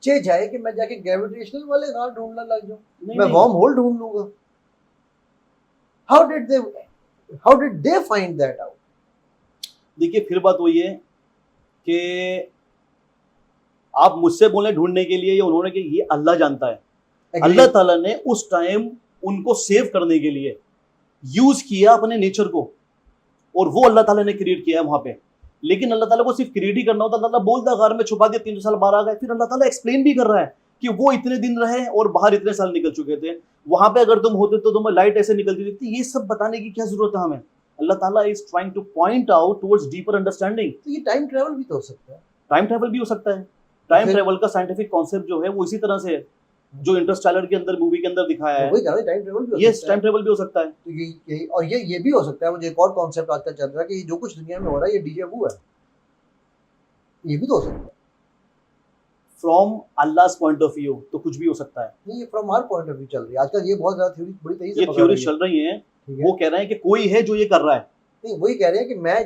چاہے جائے کہ میں جا کے گریویٹیشنل والے غار ڈھونڈنا لگ جاؤں, میں وارم ہول ڈھونڈ لوں گا. How did they find that out? دیکھیے پھر بات وہی ہے کہ آپ مجھ سے بولیں ڈھونڈنے کے لیے یا انہوں نے کہ یہ اللہ جانتا ہے. Agree. اللہ تعالیٰ نے اس ٹائم ان کو سیو کرنے کے لیے یوز کیا اپنے نیچر کو, اور وہ اللہ تعالیٰ نے کریٹ کیا ہے وہاں پہ. لیکن اللہ تعالیٰ کو صرف کریٹ ہی کرنا ہوتا, اللہ تعالیٰ بولتا غار میں چھپا دیا 300 سال باہر آ گئے. پھر اللہ تعالیٰ ایکسپلین بھی کر رہا ہے کہ وہ اتنے دن رہے اور باہر اتنے سال نکل چکے تھے, وہاں پہ اگر تم ہوتے تو تمہیں لائٹ ایسے نکلتی دیکھتی. یہ سب بتانے کی کیا ضرورت ہے ہمیں؟ اللہ تعالیٰ is trying to point out towards deeper understanding. تو یہ ٹائم ٹریول بھی تو ہو سکتا ہے. ٹائم ٹریول بھی ہو سکتا ہے. ٹائم ٹریول کا سائنٹیفک کانسیپٹ جو ہے وہ اسی طرح سے ہے جو انٹرسٹیلر کے اندر مووی کے اندر دکھایا ہے. وہی کہہ رہا ہوں ٹائم ٹریول بھی ہو یس, سکتا ہے. ٹائم ٹریول بھی ہو سکتا ہے. تو یہ اور یہ بھی ہو سکتا ہے. مجھے ایک اور کانسیپٹ آج کل چل رہا ہے کہ جو کچھ دنیا میں ہو رہا ہے یہ ڈیجا وو ہے. یہ بھی تو ہو سکتا ہے. From Allah point of view تو کچھ بھی ہو سکتا ہے. نہیں, یہ from her point of view چل رہی ہے آج کل. یہ بہت زیادہ تھیوری بڑی تیزی سے یہ تھیوری چل رہی ہیں. وہ کہہ رہے ہیں کہ کوئی ہے جو یہ کر رہا ہے. نہیں, وہی کہہ رہے ہیں کہ میں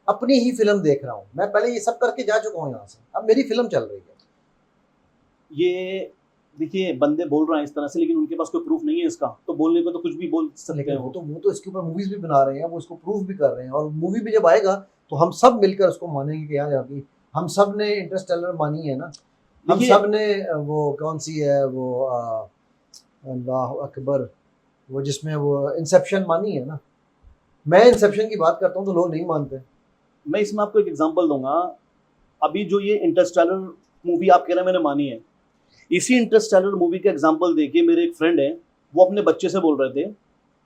اپنی ہی فلم دیکھ رہا ہوں. میں پہلے یہ سب کر کے جا چکا ہوں یہاں سے, اب میری فلم چل رہی ہے. یہ دیکھیے بندے بول رہے ہیں اس طرح سے, لیکن ان کے پاس کوئی پروف نہیں ہے اس کا, تو بولنے کو تو کچھ بھی بول سکتے لیکن ہیں. وہ تو اس کے اوپر موویز بھی بنا رہے ہیں, وہ اس کو پروف بھی کر رہے ہیں. اور مووی بھی جب آئے گا تو ہم سب مل کر اس کو مانیں گے کہ یار ہم سب نے انٹرسٹیلر مانی ہے نا, ہم سب نے وہ کون سی ہے وہ اللہ اکبر, وہ جس میں وہ انسیپشن مانی ہے نا. میں انسیپشن کی بات کرتا ہوں تو لوگ نہیں مانتے. میں اس میں آپ کو ایک ایگزامپل دوں گا. ابھی جو یہ انٹرسٹیلر مووی آپ کہہ رہے ہیں میں نے مانی ہے, اسی انٹرسٹیلر مووی کا ایگزامپل دے کے میرے ایک فرینڈ ہیں, وہ اپنے بچے سے بول رہے تھے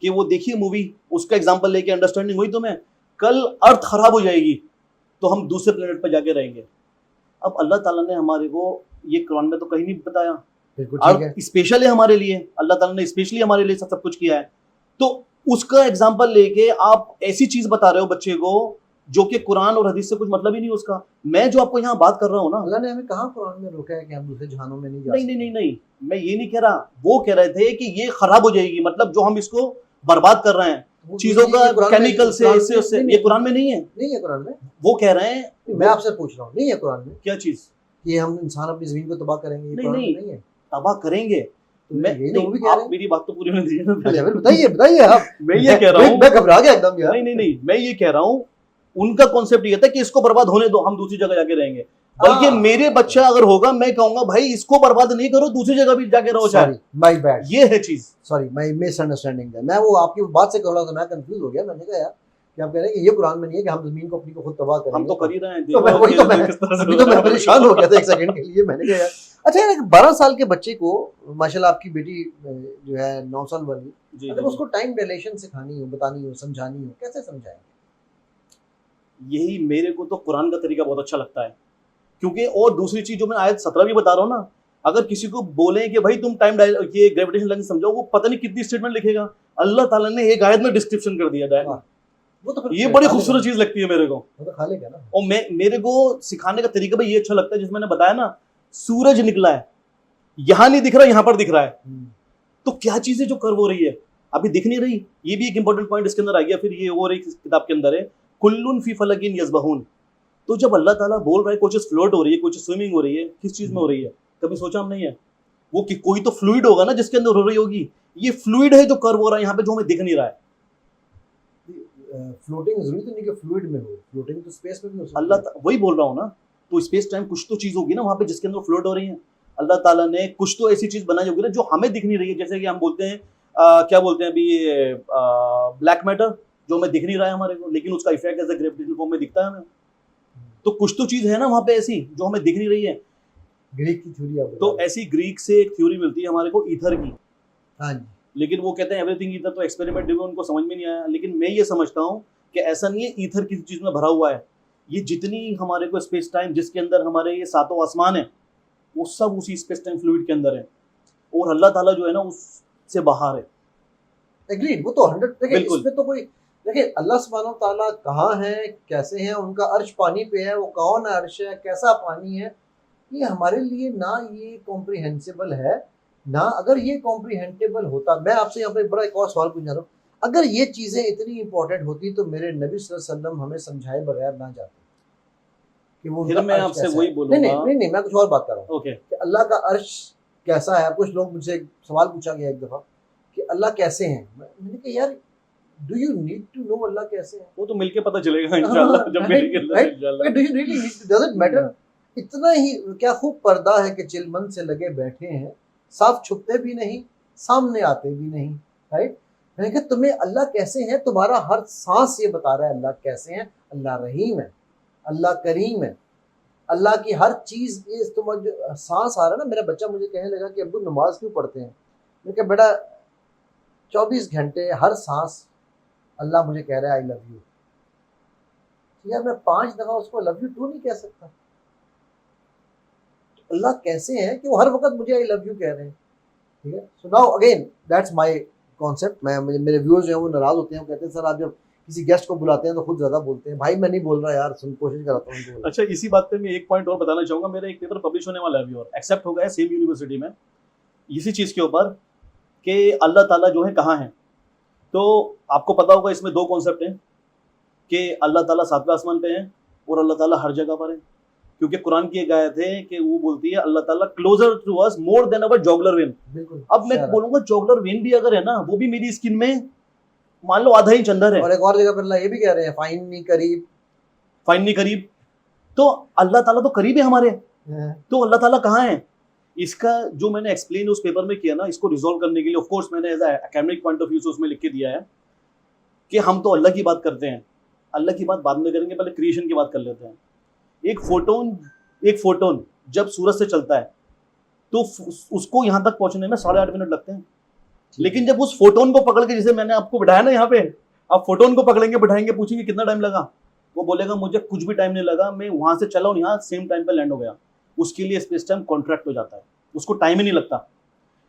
کہ وہ دیکھیے مووی, اس کا ایگزامپل لے کے انڈرسٹینڈنگ ہوئی تمہیں, کل ارتھ خراب ہو جائے گی تو ہم دوسرے پلینٹ پہ جا کے رہیں گے. اب اللہ تعالیٰ نے ہمارے کو یہ قرآن میں تو کہیں نہیں بتایا, اسپیشل ہے ہمارے لیے, اللہ تعالیٰ نے اسپیشلی ہمارے لیے سب کچھ کیا ہے. تو اس کا ایگزامپل لے کے آپ ایسی چیز بتا رہے ہو بچے کو جو کہ قرآن اور حدیث سے کچھ مطلب ہی نہیں اس کا. میں جو آپ کو یہاں بات کر رہا ہوں نا, اللہ نے ہمیں کہاں قرآن میں روکا ہے کہ ہم دوسرے جہانوں میں نہیں جا سکتے. نہیں, میں یہ نہیں کہہ رہا. وہ کہہ رہے تھے کہ یہ خراب ہو جائے گی, مطلب جو ہم اس کو برباد کر رہے ہیں چیزوں کا کیمیکل سے, اس سے, یہ قرآن میں نہیں ہے. نہیں ہے قرآن میں. وہ کہہ رہے ہیں, میں آپ سے پوچھ رہا ہوں, نہیں ہے قرآن میں کیا چیز کہ ہم انسان اپنی زمین کو تباہ کریں گے؟ نہیں ہے, تباہ کریں گے. میری بات تو پوری ہونے دیجیے. بتائیے آپ. میں یہ کہہ رہا ہوں, میں گھبرا گیا ایک دم. نہیں, میں یہ کہہ رہا ہوں ان کا کانسیپٹ یہ تھا کہ اس کو برباد ہونے دو, ہم دوسری جگہ جا کے رہیں گے. بلکہ میرے بچہ اگر ہوگا میں کہوں گا بھائی اس کو برباد نہیں کرو, دوسری جگہ بھی جا کے رہو. مائی بیڈ, یہ ہے چیز. سوری, مائی مس انڈرسٹینڈنگ ہے. میں وہ آپ کی بات سے کہہ رہا تھا, میں کنفیوز ہو گیا. میں نے کہا یار کہ آپ کہہ رہے ہیں کہ یہ قرآن میں نہیں ہے کہ ہم زمین کو اپنی کو خود تباہ کریں. ہم تو کر ہی رہے ہیں. تو میں پریشان ہو گیا تھا ایک سیکنڈ کے لیے. میں نے کہا یار اچھا 12 سال کے بچے کو, ماشاء اللہ آپ کی بیٹی جو ہے 9 سال والی, اگر اس کو ٹائم ڈیلیشن سکھانی ہو, بتانی ہو, سمجھانی ہو, کیسے سمجھائیں گے؟ یہی میرے کو تو قرآن کا طریقہ بہت اچھا لگتا ہے, کیونکہ اور دوسری چیز جو میں آیت 17 بھی بتا رہا ہوں نا, اگر کسی کو بولیں کہ بھائی تم ٹائم یہ گریویٹیشن لینس سمجھاؤ, وہ پتہ نہیں کتنی اسٹیٹمنٹ لکھے گا. اللہ تعالیٰ نے ایک آیت میں ڈسکرپشن کر دیا ہے. یہ بڑی خوبصورت چیز لگتی ہے میرے کو. اور میرے کو سکھانے کا طریقہ بھی یہ اچھا لگتا ہے, جس میں نے بتایا نا سورج نکلا ہے, یہاں نہیں دکھ رہا, یہاں پر دکھ رہا ہے. تو کیا چیز ہے جو کرو ہو رہی ہے, ابھی دکھ نہیں رہی. یہ بھی ایک امپورٹنٹ پوائنٹ اس کے اندر آ گیا. پھر یہ اور ایک کتاب کے اندر ہے کلن فی فلک یسبحون. تو جب اللہ تعالیٰ بول رہا ہے کوئی چیز فلوٹ ہو رہی ہے, کوئی چیز سوئمنگ ہو رہی ہے, کس چیز میں ہو رہی ہے کبھی سوچا ہم نہیں ہے. وہ کہ کوئی تو فلوئڈ ہوگا نا جس کے اندر ہو رہی ہوگی. یہ فلوئڈ ہے جو کرو ہو رہا ہے یہاں پہ, جو ہمیں دکھ نہیں رہا ہے. فلوٹنگ ضروری تو نہیں کہ فلوئڈ میں ہو, فلوٹنگ تو اسپیس میں بھی ہو سکتی ہے. اللہ وہی بول رہا ہوں نا, تو اسپیس ٹائم کچھ تو چیز ہوگی نا وہاں پہ جس کے اندر فلوٹ ہو رہی ہیں. اللہ تعالیٰ نے کچھ تو ایسی چیز بنائی ہوگی نا جو ہمیں دکھ نہیں رہی ہے. جیسے کہ ہم بولتے ہیں کیا بولتے ہیں ابھی یہ بلیک میٹر, جو ہمیں دکھ نہیں رہا ہے ہمارے کو, لیکن اس کا effect as a gravitational form میں دکھتا ہے ہمیں. تو کچھ تو چیز ہے نا وہاں پہ ایسی جو ہمیں دکھ نہیں رہی ہے. گریک کی تھیوری آپ تو ایسی گریک سے ایک تھیوری ملتی ہے ہمارے کو ایتھر کی. ہاں جی. لیکن وہ کہتے ہیں ایوری تھنگ ایتھر, تو ایکسپیریمنٹ بھی ان کو سمجھ میں نہیں آیا. لیکن میں یہ سمجھتا ہوں کہ ایسا نہیں ہے ایتھر کسی چیز میں بھرا ہوا ہے. یہ جتنی ہمارے کو اسپیس ٹائم جس کے اندر ہمارے یہ 7 آسمان ہیں, وہ سب اسی اسپیس ٹائم فلوئڈ کے اندر ہے. اور اللہ تعالیٰ جو ہے نا اس سے باہر ہے. ایگریڈ, وہ تو 100. اس میں تو کوئی دیکھیں اللہ سبحانہ تعالیٰ کہاں ہیں, کیسے ہیں, ان کا عرش پانی پہ ہے, وہ کون ہے, عرش ہے, کیسا پانی ہے, یہ ہمارے لیے نہ یہ کمپریہنسیبل ہے, نہ اگر یہ کمپریہنسیبل ہوتا. میں آپ سے یہاں پہ بڑا ایک اور سوال پوچھنا رہا ہوں, اگر یہ چیزیں اتنی امپورٹنٹ ہوتی تو میرے نبی صلی اللہ علیہ وسلم ہمیں سمجھائے بغیر نہ جاتے کہ وہ. پھر میں آپ سے وہی بولوں گا. نہیں, میں کچھ اور بات کر رہا ہوں کہ اللہ کا عرش کیسا ہے. کچھ لوگ مجھ سے سوال پوچھا گیا ایک دفعہ کہ اللہ کیسے ہیں. میں نے کہا یار do you need to know اللہ کیسے ہیں. وہ تو مل کے پتہ چلے گا انشاءاللہ, جب مل کے انشاءاللہ. Do you really need to, does it matter اتنا ہی کیا خوب پردہ ہے کہ چلمن سے لگے بیٹھے ہیں، صاف چھپتے بھی نہیں سامنے آتے بھی نہیں، رائٹ. میں نے کہا تمہیں اللہ کیسے ہیں، تمہارا ہر سانس یہ بتا رہا ہے اللہ کیسے ہیں. اللہ رحیم ہے، اللہ کریم ہے، اللہ کی ہر چیز. یہ تمہیں سانس آ رہا ہے نا. میرا بچہ مجھے کہنے لگا کہ ابو نماز کیوں پڑھتے ہیں؟ میں نے کہا بیٹا 24 گھنٹے ہر سانس اللہ مجھے کہہ رہا ہے آئی لو یو. یار میں 5 دفعہ اس کو لو یو ٹو نہیں کہہ سکتا. اللہ کیسے ہیں کہ وہ ہر وقت مجھے آئی لو یو کہہ رہے ہیں. ٹھیک ہے. So now again that's my concept. میرے ویورز جو ہیں وہ ناراض ہوتے ہیں، وہ کہتے ہیں سر آپ جب کسی گیسٹ کو بلاتے ہیں تو خود زیادہ بولتے ہیں. بھائی میں نہیں بول رہا یار، کوشش کراتا ہوں. اچھا اسی بات پہ میں ایک پوائنٹ اور بتانا چاہوں گا. میرا ایک پیپر پبلش ہونے والا ہے ابھی اور ایکسیپٹ ہو گیا ہے سیم یونیورسٹی میں، اسی چیز کے اوپر کہ اللہ تعالیٰ جو ہے کہاں ہیں. تو آپ کو پتا ہوگا اس میں 2 کانسیپٹ ہیں کہ اللہ تعالیٰ 7ویں آسمان پہ ہیں اور اللہ تعالیٰ ہر جگہ پر ہے. کیونکہ قرآن کی ایک آیت ہے کہ وہ بولتی ہے اللہ تعالیٰ کلوزر ٹو اس مور دین اور جوگلر وین. بالکل. اب میں بولوں گا جوگلر وین بھی اگر ہے نا، وہ بھی میری اسکن میں مان لو آدھا انچ اندر ہے. اور ایک اور جگہ پر اللہ یہ بھی کہہ رہے ہیں فائنی قریب. فائنلی قریب. تو اللہ تعالیٰ تو قریب ہے ہمارے. تو اللہ تعالیٰ کہاں ہے؟ اس کا جو میں نے ایکسپلین اس پیپر میں کیا نا، اس کو ریزالو کرنے کے لیے آف کورس میں نے as a academic point of view سے اس میں لکھ کے دیا ہے کہ ہم تو اللہ کی بات کرتے ہیں. اللہ کی بات بعد میں کریں گے، پہلے کریشن کی بات کر لیتے ہیں. ایک فوٹون جب سورج سے چلتا ہے تو اس کو یہاں تک پہنچنے میں 8.5 منٹ لگتے ہیں. لیکن جب اس فوٹون کو پکڑ کے، جسے میں نے آپ کو بٹھایا نا یہاں پہ، آپ فوٹون کو پکڑیں گے، بٹھائیں گے، پوچھیں گے کتنا ٹائم لگا، وہ بولے گا مجھے کچھ بھی ٹائم نہیں لگا، میں وہاں سے چلا ہوں یہاں سیم ٹائم پہ لینڈ ہو گیا. اس کے لیے اسپیس ٹائم کانٹریکٹ ہو جاتا ہے، اس کو ٹائم ہی نہیں لگتا.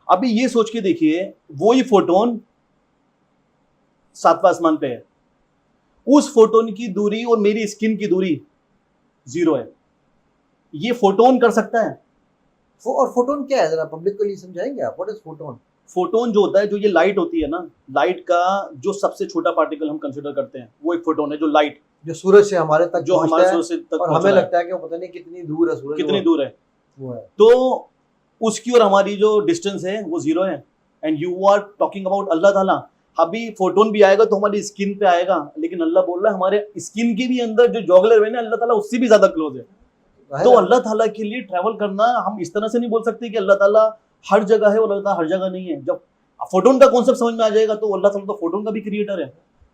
ابھی یہ سوچ کے دیکھیے وہی فوٹون 7واں آسمان پہ ہے، اس فوٹون کی دوری اور میری اسکن کی دوری 0 ہے. یہ فوٹون کر سکتا ہے. اور فوٹون کیا ہے ذرا پبلک کو لیے سمجھائیں گے آپ؟ What is photon? فوٹون جو ہوتا ہے، جو یہ لائٹ ہوتی ہے نا، لائٹ کا جو سب سے چھوٹا پارٹیکل ہم کنسیڈر کرتے ہیں وہ ایک فوٹون ہے. جو لائٹ جو سورج سے ہمارے تک جو ہمارے سورج سے تک اور ہمیں لگتا ہے کہ وہ پتہ نہیں کتنی دور ہے سورج، کتنی دور ہے وہ ہے. تو اس کی اور ہماری جو ڈسٹینس ہے وہ 0 ہے. And you are talking about Allah Ta'ala. ابھی فوٹون بھی آئے گا تو ہماری اسکن پہ آئے گا، لیکن اللہ بول رہا ہے ہمارے اسکن کے بھی اندر جو جوگلر وین ہے اللہ تعالیٰ اس سے بھی زیادہ کلوز ہے. تو اللہ تعالیٰ کے لیے ٹریول کرنا، ہم اس طرح سے نہیں بول سکتے کہ اللہ تعالیٰ ہر جگہ ہے اور اللہ تعالیٰ ہر جگہ نہیں ہے. جب فوٹون کا کانسیپٹ سمجھ میں آ جائے گا تو اللہ تعالیٰ تو فوٹون کا بھی کریٹر ہے.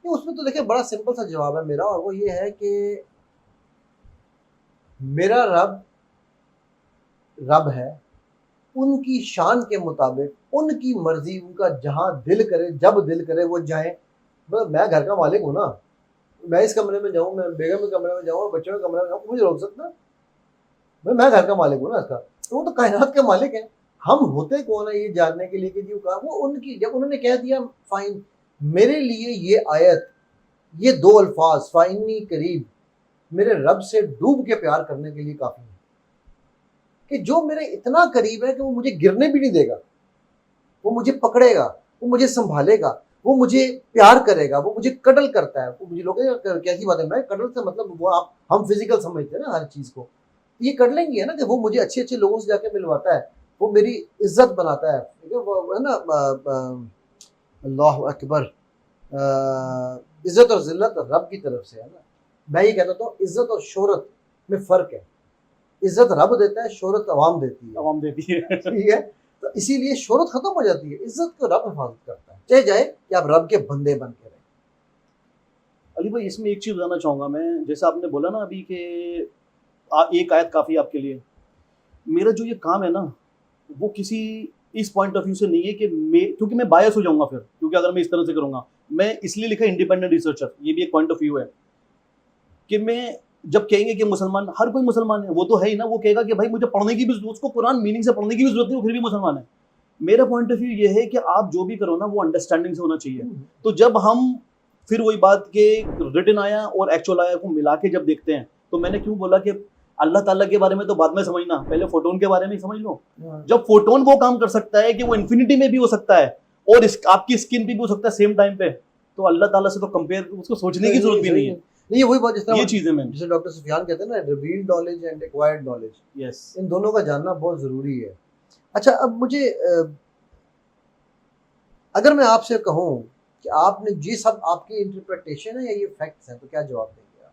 اس میں تو دیکھیں بڑا سمپل سا جواب ہے میرا، اور وہ یہ ہے کہ میرا رب ہے، ان کی شان کے مطابق ان کی مرضی، ان کا جہاں دل کرے جب دل کرے وہ جائیں. میں گھر کا مالک ہوں نا، میں اس کمرے میں جاؤں، میں بیگم کے کمرے میں جاؤں، بچوں کے کمرے میں جاؤں، مجھے روک سکتا؟ میں گھر کا مالک ہوں نا اس کا. تو وہ تو کائنات کے مالک ہیں. ہم ہوتے کون ہیں یہ جاننے کے لیے کہ جو کہا وہ ان کی، جب انہوں نے کہہ دیا فائن میرے لیے یہ آیت، یہ 2 الفاظ فائنی قریب میرے رب سے ڈوب کے پیار کرنے کے لیے کافی ہے کہ جو میرے اتنا قریب ہے کہ وہ مجھے گرنے بھی نہیں دے گا، وہ مجھے پکڑے گا، وہ مجھے سنبھالے گا، وہ مجھے پیار کرے گا، وہ مجھے کڈل کرتا ہے. وہ مجھے لوگ کیسی بات ہے، میں کڈل سے مطلب وہ ہم فزیکل سمجھتے ہیں نا ہر چیز کو. یہ کر لیں گے نا کہ وہ مجھے اچھے اچھے لوگوں سے جا کے ملواتا ہے، وہ میری عزت بناتا ہے. وہ ہے نا اللہ اکبر، عزت اور ذلت رب کی طرف سے ہے نا. میں یہ کہتا ہوں عزت اور شہرت میں فرق ہے. عزت رب دیتا ہے، شہرت عوام دیتی ہے. ٹھیک ہے. تو اسی لیے شہرت ختم ہو جاتی ہے، عزت کو رب حفاظت کرتا ہے. چاہے جائے کہ آپ رب کے بندے بن کے رہیں. علی بھائی اس میں ایک چیز بتانا چاہوں گا میں، جیسا آپ نے بولا نا ابھی کہ ایک آیت کافی آپ کے لیے. میرا جو یہ کام ہے نا وہ کسی اس پوائنٹ آف ویو سے نہیں ہے کہ کیونکہ میں بایس ہو جاؤں گا پھر، کیونکہ اگر میں اس طرح سے کروں گا. میں اس لیے لکھا انڈیپینڈنٹ ریسرچر، یہ بھی ایک پوائنٹ آف ویو ہے کہ میں جب کہیں گے کہ مسلمان، ہر کوئی مسلمان ہے، وہ تو ہے ہی نا، وہ کہے گا کہ بھائی مجھے پڑھنے کی بھی ضرورت، اس کو قرآن میننگ سے پڑھنے کی بھی ضرورت نہیں، وہ پھر بھی مسلمان ہے. میرا پوائنٹ آف ویو یہ ہے کہ آپ جو بھی کرو نا وہ انڈرسٹینڈنگ سے ہونا چاہیے. تو جب ہم پھر وہی بات کہ ریٹن آیا اور ایکچوئل آیا کو ملا کے جب دیکھتے ہیں، تو میں نے کیوں بولا کہ اللہ تعالیٰ کے بارے میں تو بعد میں سمجھنا، پہلے فوٹون کے بارے میں سمجھ لو. جب فوٹون وہ کام کر سکتا ہے کہ وہ انفینٹی میں بھی ہو سکتا ہے اور آپ کی اسکن پہ بھی ہو سکتا ہے سیم ٹائم پہ، تو اللہ تعالیٰ سے تو کمپیئر اس کو سوچنے کی ضرورت بھی نہیں ہے. نہیں وہی بات، جس طرح یہ چیزیں میں جسے ڈاکٹر سفیان کہتے ہیں نا revealed knowledge and acquired knowledge, yes, ان دونوں کا جاننا بہت ضروری ہے. اچھا اب مجھے اگر میں آپ سے کہوں کہ آپ نے جی سب آپ کی انٹرپریٹیشن ہے یا یہ فیکٹس ہیں، تو کیا جواب دیں گے آپ؟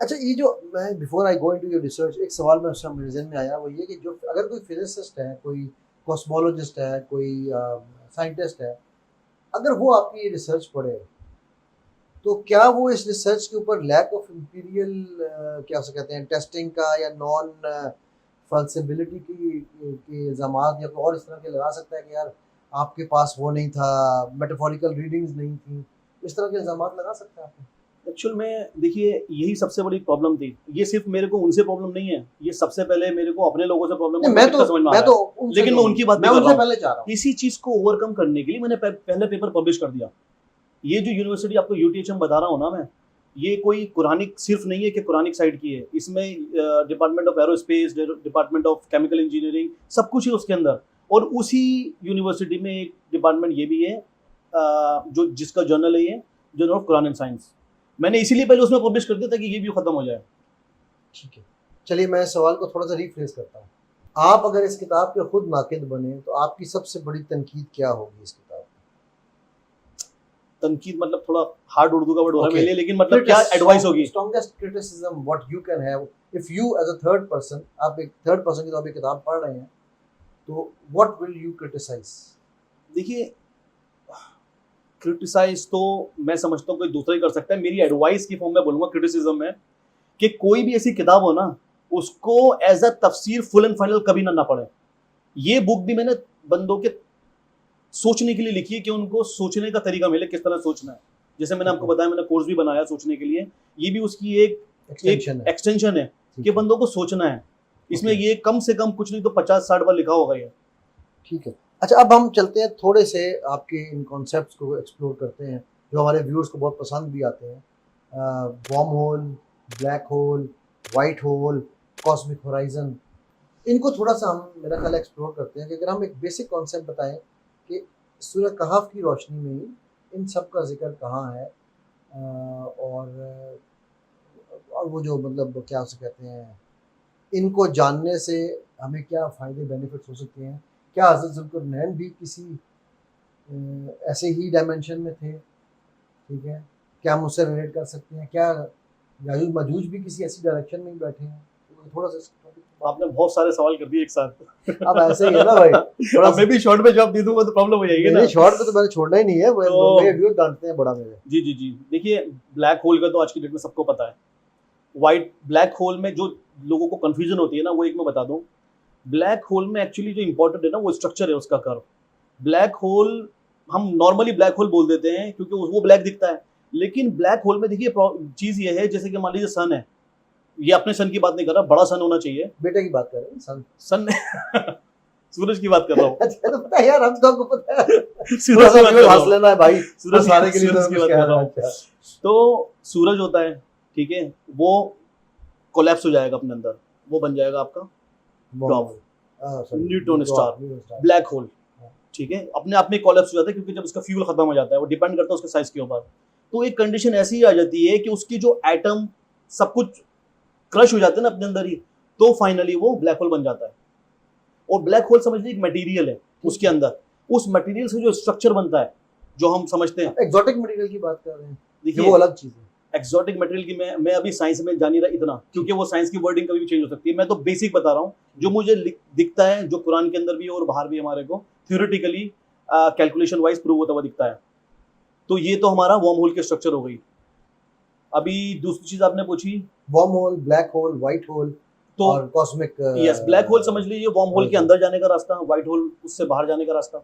اچھا یہ جو میں before I go into your research ایک سوال میں اس کا میرے ذہن میں آیا وہ یہ کہ جو اگر کوئی فزسسٹ ہے کوئی کاسمولوجسٹ ہے کوئی سائنٹسٹ ہے اگر وہ آپ کی ریسرچ پڑھے تو کیا وہ اس ریسرچ کے اوپر لیک آف امپیریل کیا اسے کہتے ہیں ٹیسٹنگ کا یا نان فلسبلٹی کی الزامات یا کوئی اور اس طرح کے لگا سکتا ہے کہ یار آپ کے پاس وہ نہیں تھا میٹافوریکل ریڈنگز نہیں تھیں اس طرح کے الزامات لگا سکتا ہے آپ ایکچوئل میں دیکھیے یہی سب سے بڑی پرابلم تھی. یہ صرف میرے کو ان سے پرابلم نہیں ہے, یہ سب سے پہلے میرے کو اپنے لوگوں سے پرابلم ہے. لیکن میں ان کی بات نہیں کر رہا ہوں. اسی چیز کو اوور کم کرنے کے لیے میں نے پہلے پیپر پبلش کر دیا. یہ جو یونیورسٹی آپ کو UTHM بتا رہا ہوں نا میں, یہ کوئی قرآنک صرف نہیں ہے کہ قرآنک سائڈ کی ہے. اس میں department of aerospace, department of chemical engineering, سب کچھ ہے اس کے اندر. اور اسی یونیورسٹی میں ایک ڈپارٹمنٹ یہ بھی ہے جو جس کا جرنل ہے یہ journal of Quran and science. میں نے اسی لیے پہلے اس میں پبلش کر دیا تاکہ یہ بھی ختم ہو جائے. ٹھیک ہے, چلیے میں سوال کو تھوڑا سا ریفریز کرتا ہوں. آپ اگر اس کتاب کے خود ناقد بنے تو آپ کی سب سے بڑی تنقید کیا ہوگی اس کتاب کی؟ تنقید مطلب تھوڑا ہارڈ اردو کا ورڈ ہو رہا ہے میرے لیے, لیکن مطلب کیا ایڈوائس ہوگی؟ Strongest criticism what you can have if you as a third person, آپ ایک تھرڈ پرسن کی طور پہ کتاب پڑھ رہے ہیں تو واٹ ول یو کرٹیسائز؟ دیکھیے کرٹیسائز تو میں سمجھتا ہوں کوئی دوسرا ہی کر سکتا ہے. میری ایڈوائس کی فارم میں بولوں گا کرٹیسزم میں کہ کوئی بھی ایسی کتاب ہو نا اس کو ایز اے تفسیر فل اینڈ فائنل کبھی نہ پڑھے. یہ بک بھی میں نے بندوں کے سوچنے کے لیے لکھی ہے کہ ان کو سوچنے کا طریقہ ملے کس طرح سوچنا ہے. جیسے میں نے آپ کو بتایا میں نے کورس بھی بنایا سوچنے کے لیے, یہ بھی اس کی ایک ایکسٹینشن ہے کہ بندوں کو سوچنا ہے. اس میں یہ کم سے کم کچھ نہیں تو 50-60 بار لکھا ہوگا یہ. ٹھیک ہے, اچھا اب ہم چلتے ہیں تھوڑے سے آپ کے ان کانسیپٹس کو ایکسپلور کرتے ہیں جو ہمارے ویورز کو بہت پسند بھی آتے ہیں. Wormhole, black hole, white hole, cosmic horizon, ان کو تھوڑا سا ہم میرا خیال ایکسپلور کرتے ہیں کہ اگر ہم ایک بیسک کانسیپٹ بتائیں کہ سورہ کہف کی روشنی میں ان سب کا ذکر کہاں ہے, اور وہ جو مطلب کیا اسے کہتے ہیں ان کو جاننے سے ہمیں کیا فائدے بینیفٹس ہو سکتے ہیں. کیا حضرت ذوالقرنین بھی کسی ایسے ہی ڈائمینشن میں تھے؟ ٹھیک ہے, کیا ہم اس سے ریلیٹ کر سکتے ہیں؟ کیا یاجوج ماجوج بھی کسی ایسی ڈائریکشن میں ہی بیٹھے ہیں؟ تھوڑا سا آپ نے بہت سارے سوال کر دیے ایک ساتھ. اب ایسے ہی ہے نا بھائی, تھوڑا میں بھی شارٹ میں جواب دے دوں گا تو پرابلم ہو جائے گی نا. شارٹ میں تو میں نے چھوڑنا ہی نہیں ہے, میرے ویور جانتے ہیں بڑا میرے. جی دیکھیے بلیک ہول کا تو آج کی ڈیٹ میں سب کو پتا ہے. وائٹ بلیک ہول میں جو لوگوں کو کنفیوژن ہوتی ہے نا وہ ایک میں بتا دوں. بلیک ہول میں ایکچولی جو امپورٹنٹ ہے نا وہ اسٹرکچر ہے اس کا کرو. بلیک ہول ہم نارملی بلیک ہول بول دیتے ہیں کیونکہ وہ بلیک دکھتا ہے, لیکن بلیک ہول میں دیکھیے چیز یہ ہے جیسے کہ مان لیجیے سن ہے, یہ اپنے سن کی بات نہیں کر رہا, بڑا سن ہونا چاہیے. بیٹے کی بات کر رہے ہیں, سن سورج کی بات کر رہا ہوں. اچھا تو پتہ ہے یار, ہم سب کو پتہ ہے, سورج کا ہنس لینا ہے بھائی, سورج سارے کے لیے کی بات کر رہا ہوں. تو سورج ہوتا ہے ٹھیک ہے, وہ کولیپس ہو جائے گا اپنے اندر, وہ بن جائے گا آپ کا نیوٹرون اسٹار. بلیک ہول ٹھیک ہے اپنے آپ میں کولیپس ہو جاتا ہے کیونکہ جب اس کا فیول ختم ہو جاتا ہے, وہ ڈیپینڈ کرتا ہے اس کے سائز کے اوپر. تو ایک کنڈیشن ایسی ہی آ جاتی ہے کہ اس کی جو ایٹم سب کچھ کرش ہو جاتے ہیں نا اپنے اندر ہی, تو فائنلی وہ بلیک ہول بن جاتا ہے. اور بلیک ہول سمجھ لیجیے ایک مٹیریل ہے, اس کے اندر اس مٹیریل سے جو اسٹرکچر بنتا ہے جو ہم سمجھتے ہیں. ایگزوٹک مٹیریل کی بات کر رہے ہیں, دیکھیے وہ الگ چیز ہے. ایکزوٹک مٹیریل کی میں ابھی سائنس میں جان نہیں رہا اتنا, کیونکہ وہ سائنس کی ورڈنگ کبھی بھی چینج ہو سکتی ہے. میں تو بیسک بتا رہا ہوں جو مجھے دکھتا ہے, جو قرآن کے اندر بھی اور باہر بھی ہمارے کو تھیوریٹیکلی کیلکولیشن وائز پروو ہوتا ہوا دکھتا ہے. تو یہ تو ہمارا وارم ہول کے اسٹرکچر ہو گئی. ابھی دوسری چیز آپ نے پوچھی warm whole, black hole, white whole تو اور کاسمک. یس, بلیک ہول سمجھ لیجیے وارم ہول کے اندر جانے کا راستہ, وائٹ ہول اس سے باہر جانے کا راستہ.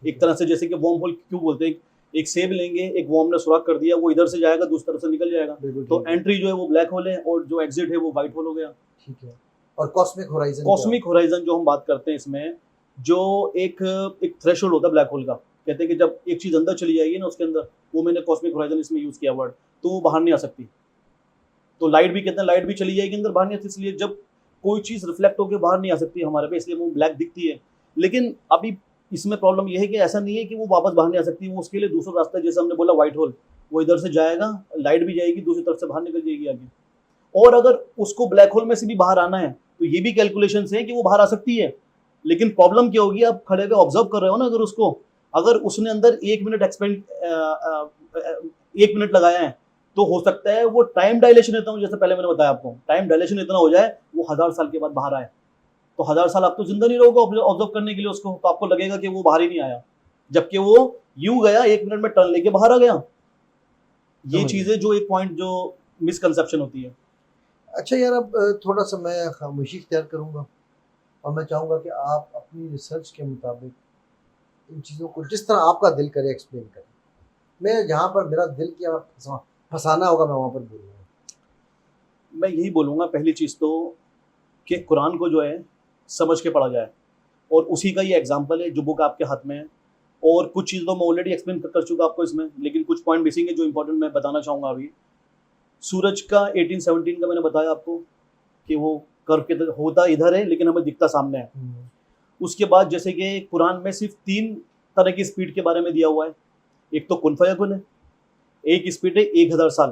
ایک طرح سے جیسے کہ وارم ہول کیوں بولتے ہیں, ایک سیب لیں گے, ایک وارم نے سوراخ کر دیا, وہ ادھر سے جائے گا دوسری طرف سے نکل جائے گا, تو انٹری جو ہے وہ بلیک ہول ہے اور جو ایگزٹ ہے وہ وائٹ ہول ہو گیا. ٹھیک ہے. اور کاسمک ہورائزن, کاسمک ہورائزن جو ہم بات کرتے ہیں اس میں جو ایک تھریش ہولڈ ہوتا ہے بلیک ہول کا, کہتے ہیں کہ جب ایک چیز اندر چلی جائے گی نا اس کے اندر, وہ میں نے کاسمک ہورائزن اس میں یوز کیا ورڈ, تو وہ باہر نہیں آ سکتی. تو لائٹ بھی کہتے ہیں لائٹ بھی چلی جائے گی اندر, باہر نہیں آتی, اس لیے جب کوئی چیز ریفلیکٹ ہو کے باہر نہیں آ سکتی ہمارے پہ, اس لیے وہ بلیک دکھتی ہے. لیکن ابھی اس میں پرابلم یہ ہے کہ ایسا نہیں ہے کہ وہ واپس باہر نہیں آ سکتی, وہ اس کے لیے دوسرا راستہ ہے. جیسے ہم نے بولا وائٹ ہول, وہ ادھر سے جائے گا, لائٹ بھی جائے گی, دوسری طرف سے باہر نکل جائے گی آگے. اور اگر اس کو بلیک ہول میں سے بھی باہر آنا ہے تو یہ بھی کیلکولیشنس ہیں کہ وہ باہر آ سکتی ہے. لیکن پرابلم کیا ہوگی, آپ کھڑے ہوئے آبزرو کر رہے ہو نا, اگر اس کو اگر اس نے اندر 1 منٹ ایکسپینڈ 1 منٹ لگایا ہے تو ہو سکتا ہے وہ ٹائم ڈائلیشن اتنا ہو، جیسے پہلے میں نے بتایا آپ کو ٹائم ڈائلیشن اتنا ہو جائے وہ 1000 سال کے بعد باہر آئے، تو 1000 سال آپ تو زندہ نہیں رہو گے آبزرو کرنے کے لیے اس کو، تو آپ کو لگے گا کہ وہ باہر ہی نہیں آیا، جبکہ وہ یوں گیا 1 منٹ میں ٹرن لے کے باہر آ گیا. یہ چیزیں جو ایک پوائنٹ جو مسکنسیپشن ہوتی ہے. اچھا یار، اب تھوڑا سا میں خاموشی اختیار کروں گا اور میں چاہوں گا کہ آپ اپنی ریسرچ کے مطابق ان چیزوں کو جس طرح آپ کا دل کرے ایکسپلین کریں. میں جہاں پر میرا دل کیا پھنسانا ہوگا میں وہاں پر بولوں گا. میں یہی بولوں گا پہلی چیز تو کہ قرآن کو جو ہے سمجھ کے پڑھا جائے، اور اسی کا یہ ایگزامپل ہے جو بک آپ کے ہاتھ میں ہے. اور کچھ چیز تو میں آلریڈی ایکسپلین کر چکا آپ کو اس میں، لیکن کچھ پوائنٹ مسنگ ہے جو امپورٹنٹ میں بتانا چاہوں گا. ابھی سورج کا 1817 کا میں نے بتایا آپ کو کہ وہ کرو کے ہوتا ادھر ہے لیکن ہمیں دکھتا سامنے ہے. اس کے بعد جیسے کہ قرآن میں صرف 3 طرح کی اسپیڈ کے بارے میں دیا ہوا ہے. ایک تو کن فیکن ہے، ایک اسپیڈ ہے 1000 سال،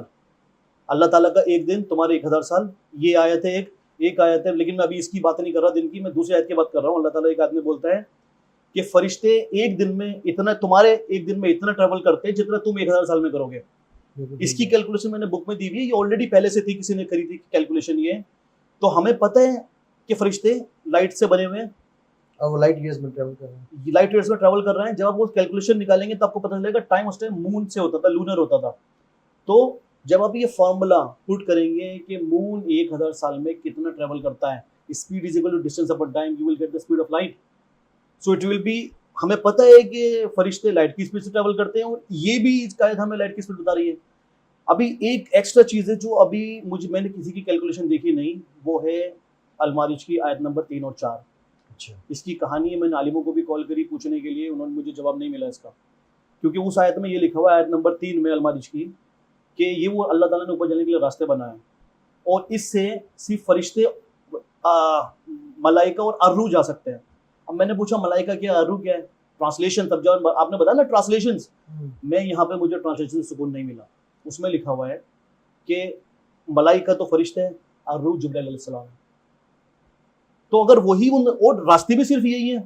اللہ تعالیٰ کا ایک دن تمہارے 1000 سال. یہ آیت ہے ایک آیت ہے، لیکن میں ابھی اس کی بات نہیں کر رہا دن کی، میں دوسری آیت کی بات کر رہا ہوں. اللہ تعالیٰ ایک آیت میں بولتا ہے کہ فرشتے ایک دن میں اتنا تمہارے ایک دن میں اتنا ٹریول کرتے ہیں جتنا تم 1000 سال میں کرو گے. اس کی کیلکولیشن میں نے بک میں دی ہوئی ہے، یہ آلریڈی پہلے سے تھی، کسی نے کری تھی کیلکولیشن. یہ تو ہمیں پتہ ہے کہ فرشتے لائٹ سے بنے ہوئے ہیں اور وہ لائٹ ایئرز میں ٹریول کر رہے ہیں، لائٹ ایئرز میں ٹریول کر رہے ہیں. جب آپ وہ کیلکولیشن نکالیں گے تو آپ کو پتہ چلے گا ٹائم اس ٹائم مون سے ہوتا تھا، لونر ہوتا تھا. تو جب آپ یہ فارمولا پٹ کریں گے کہ مون 1000 سال میں کتنا ٹریول کرتا ہے، speed is equal to distance upon time, you will get the speed of light. So it will be, ہمیں پتہ ہے کہ فرشتے لائٹ کی اسپیڈ سے ٹریول کرتے ہیں، اور یہ بھی شاید ہمیں لائٹ کی اسپیڈ بتا رہی ہے. ابھی ایک ایکسٹرا چیز ہے جو ابھی میں نے کسی کی کیلکولیشن دیکھی نہیں، وہ ہے المارج کی آیت نمبر 3 اور 4. اچھا اس کی کہانی ہے، میں نے عالموں کو بھی کال کری پوچھنے کے لیے، انہوں نے مجھے جواب نہیں ملا اس کا، کیونکہ اس آیت میں یہ لکھا ہوا ہے آیت نمبر 3 میں المارج کی کہ یہ وہ اللہ تعالیٰ نے اوپر جانے کے لیے راستے بنائے ہیں، اور اس سے صرف فرشتے ملائکہ اور ارروح جا سکتے ہیں. اب میں نے پوچھا ملائکہ کیا، ارروح کیا ہے؟ ٹرانسلیشن سب جب آپ نے بتایا نا ٹرانسلیشنز، میں یہاں پہ مجھے ٹرانسلیشن سکون نہیں ملا. اس میں لکھا ہوا ہے کہ ملائکہ تو فرشتے ہیں، ارروح جبرائیل علیہ السلام. تو اگر وہی اور راستے بھی صرف یہی ہیں،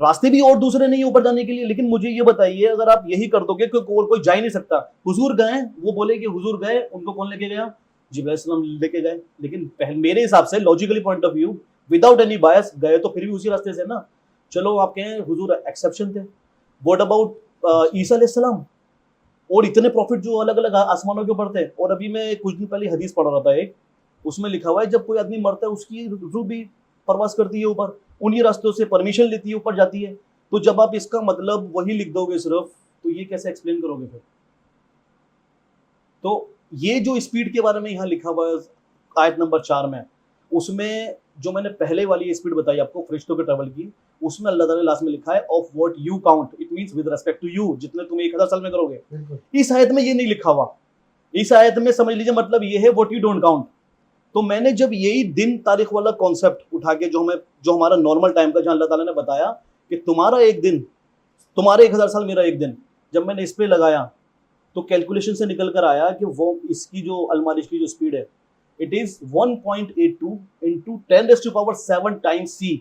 راستے بھی اور دوسرے نہیں اوپر جانے کے لیے. لیکن مجھے یہ بتائیے اگر آپ یہی کر دو گے کہ اور کوئی جا ہی نہیں سکتا، حضور گئے، وہ بولے کہ حضور گئے، ان کو کون لے کے گیا؟ جبرائیل السلام لے کے گئے. لیکن میرے حساب سے logically point of view without any bias گئے تو پھر بھی اسی راستے سے نا. چلو آپ کہیں حضور ایکسیپشن تھے. واٹ اباؤٹ عیسیٰ علیہ السلام اور اتنے پروفٹ جو الگ الگ آسمانوں کے اوپر تھے؟ اور ابھی میں کچھ دن پہلے حدیث پڑھ رہا تھا ایک، اس میں لکھا ہوا ہے جب کوئی آدمی مرتا ہے اس کی روح بھی پرواز کرتی ہے اوپر، انہی راستوں سے پرمیشن لیتی ہے اوپر جاتی ہے. تو جب آپ اس کا مطلب وہی لکھ دو گے صرف، تو یہ کیسے ایکسپلین کرو گے پھر؟ تو یہ جو اسپیڈ کے بارے میں یہاں لکھا ہوا ہے آیت نمبر 4 میں، اس میں جو میں نے پہلے والی اسپیڈ بتائی آپ کو فرشتوں کے ٹریول کی، اس میں اللہ تعالیٰ لاسٹ میں لکھا ہے of what you count, it means with respect to you, جتنے تم 1000 سال میں کرو گے. اس آیت میں یہ نہیں لکھا ہوا. اس آیت میں سمجھ لیجیے مطلب یہ ہے واٹ یو ڈونٹ کاؤنٹ. تو میں نے جب یہی دن تاریخ والا کانسیپٹ اٹھا کے جو ہمارا نارمل ٹائم کا، جہاں اللہ تعالیٰ نے بتایا کہ تمہارا ایک دن تمہارے 1000 سال میرا ایک دن، جب میں نے اس پہ لگایا تو کیلکولیشن سے نکل کر آیا کہ وہ اس کی جو المارج کی جو اسپیڈ ہے it is 1.82 into 10⁻7 times c،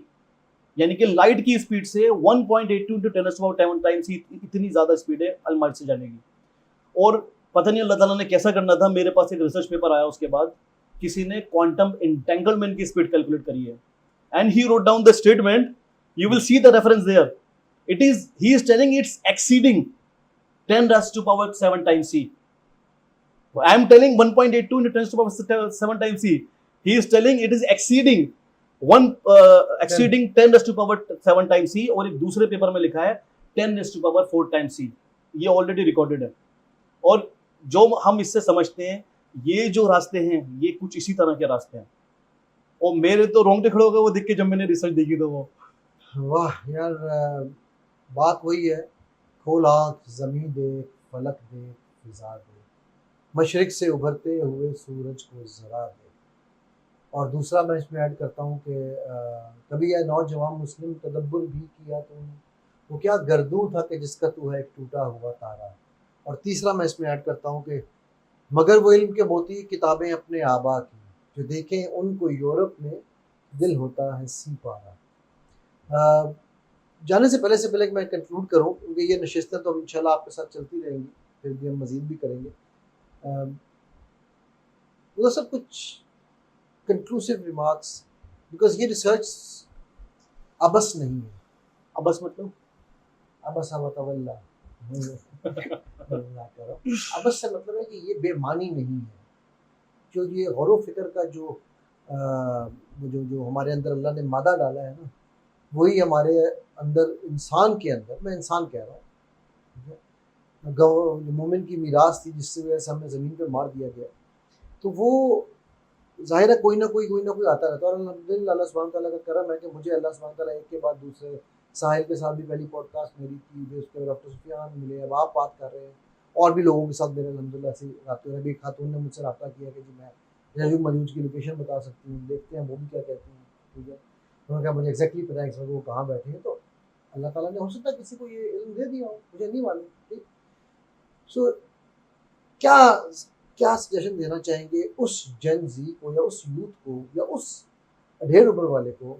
یعنی کہ لائٹ کی اسپیڈ سے 1.82 into 10⁻7 times c اتنی زیادہ اسپیڈ ہے المارج سے جانے کی. اور پتہ نہیں اللہ تعالیٰ نے کیسا کرنا تھا. میرے پاس ایک ریسرچ پیپر آیا اس کے بعد، کسی نے کوانٹم انٹینگلمنٹ کی اسپیڈ کیلکولیٹ کری ہے، and he wrote down the statement, you will see the reference there. He is telling it's exceeding 10⁻7 times c. I am telling 1.82 into 10⁻7 times c. He is telling it is exceeding 10⁻7 times c. اور ایک دوسرے paper میں لکھا ہے 10⁻4 times c. یہ already recorded ہے. اور جو ہم اس سے سمجھتے ہیں یہ جو راستے ہیں یہ کچھ اسی طرح کے راستے ہیں. اور میرے تو رونگٹے کھڑے ہو گئے وہ دیکھ کے جب میں نے ریسرچ دیکھی تو وہ واہ یار، بات وہی ہے، کھول آنکھ زمین دیکھ، فلک دیکھ، فضا دیکھ، مشرق سے ابھرتے ہوئے سورج کو ذرا دیکھ. اور دوسرا میں اس میں ایڈ کرتا ہوں کہ کبھی یہ نوجوان مسلم تدبر بھی کیا تو وہ کیا گردوں تھا کہ جس کا تو ہے ایک ٹوٹا ہوا تارا. اور تیسرا میں اس میں ایڈ کرتا ہوں کہ مگر وہ علم کے موتی کتابیں اپنے آبا کی، جو دیکھیں ان کو یورپ میں دل ہوتا ہے سی پارا. جانے سے پہلے کہ میں کنکلوڈ کروں، کیونکہ یہ نشستیں تو اب انشاءاللہ آپ کے ساتھ چلتی رہیں گی، پھر بھی ہم مزید بھی کریں گے. وہ سب کچھ کنکلوسیو ریمارکس، بیکاز یہ ریسرچ ابس نہیں ہے. اب بس مطلب ابس وتولى اللہ کرو. ابس سے مطلب ہے کہ یہ بے معنی نہیں ہے. جو یہ غور و فکر کا جو ہمارے اندر اللہ نے مادہ ڈالا ہے نا، وہی ہمارے اندر انسان کے اندر، میں انسان کہہ رہا ہوں، مومن کی میراث تھی جس سے وجہ سے ہمیں زمین پہ مار دیا گیا. تو وہ ظاہر ہے کوئی نہ کوئی آتا رہتا ہے. اور الحمدللہ اللہ سبحانہ تعالیٰ کا کرم ہے کہ مجھے اللہ سبحانہ تعالیٰ ایک کے بعد دوسرے، ساحل کے ساتھ بھی پہلی پوڈ کاسٹ میری کی، پھر اس کے بعد ڈاکٹر سفیان ملے، اب آپ بات کر رہے ہیں، اور بھی لوگوں کے ساتھ میرے الحمدللہ سے رابطے ہوئے. ابھی خاتون نے مجھ سے رابطہ کیا کہ جی میں رجب مجوج کی لوکیشن بتا سکتی ہوں، دیکھتے ہیں وہ بھی کیا کہتے ہیں. ٹھیک ہے، انہوں نے کہا مجھے ایگزیکٹلی پتہ ہے کہ وہ کہاں بیٹھے ہیں. تو اللہ تعالیٰ نے ہو سکتا ہے کسی کو یہ علم دے دیا ہو، مجھے نہیں معلوم. ٹھیک. سو کیا سجیشن دینا چاہیں گے اس جن زی کو، یا اس یوتھ کو، یا اس ڈھیر عمر والے کو،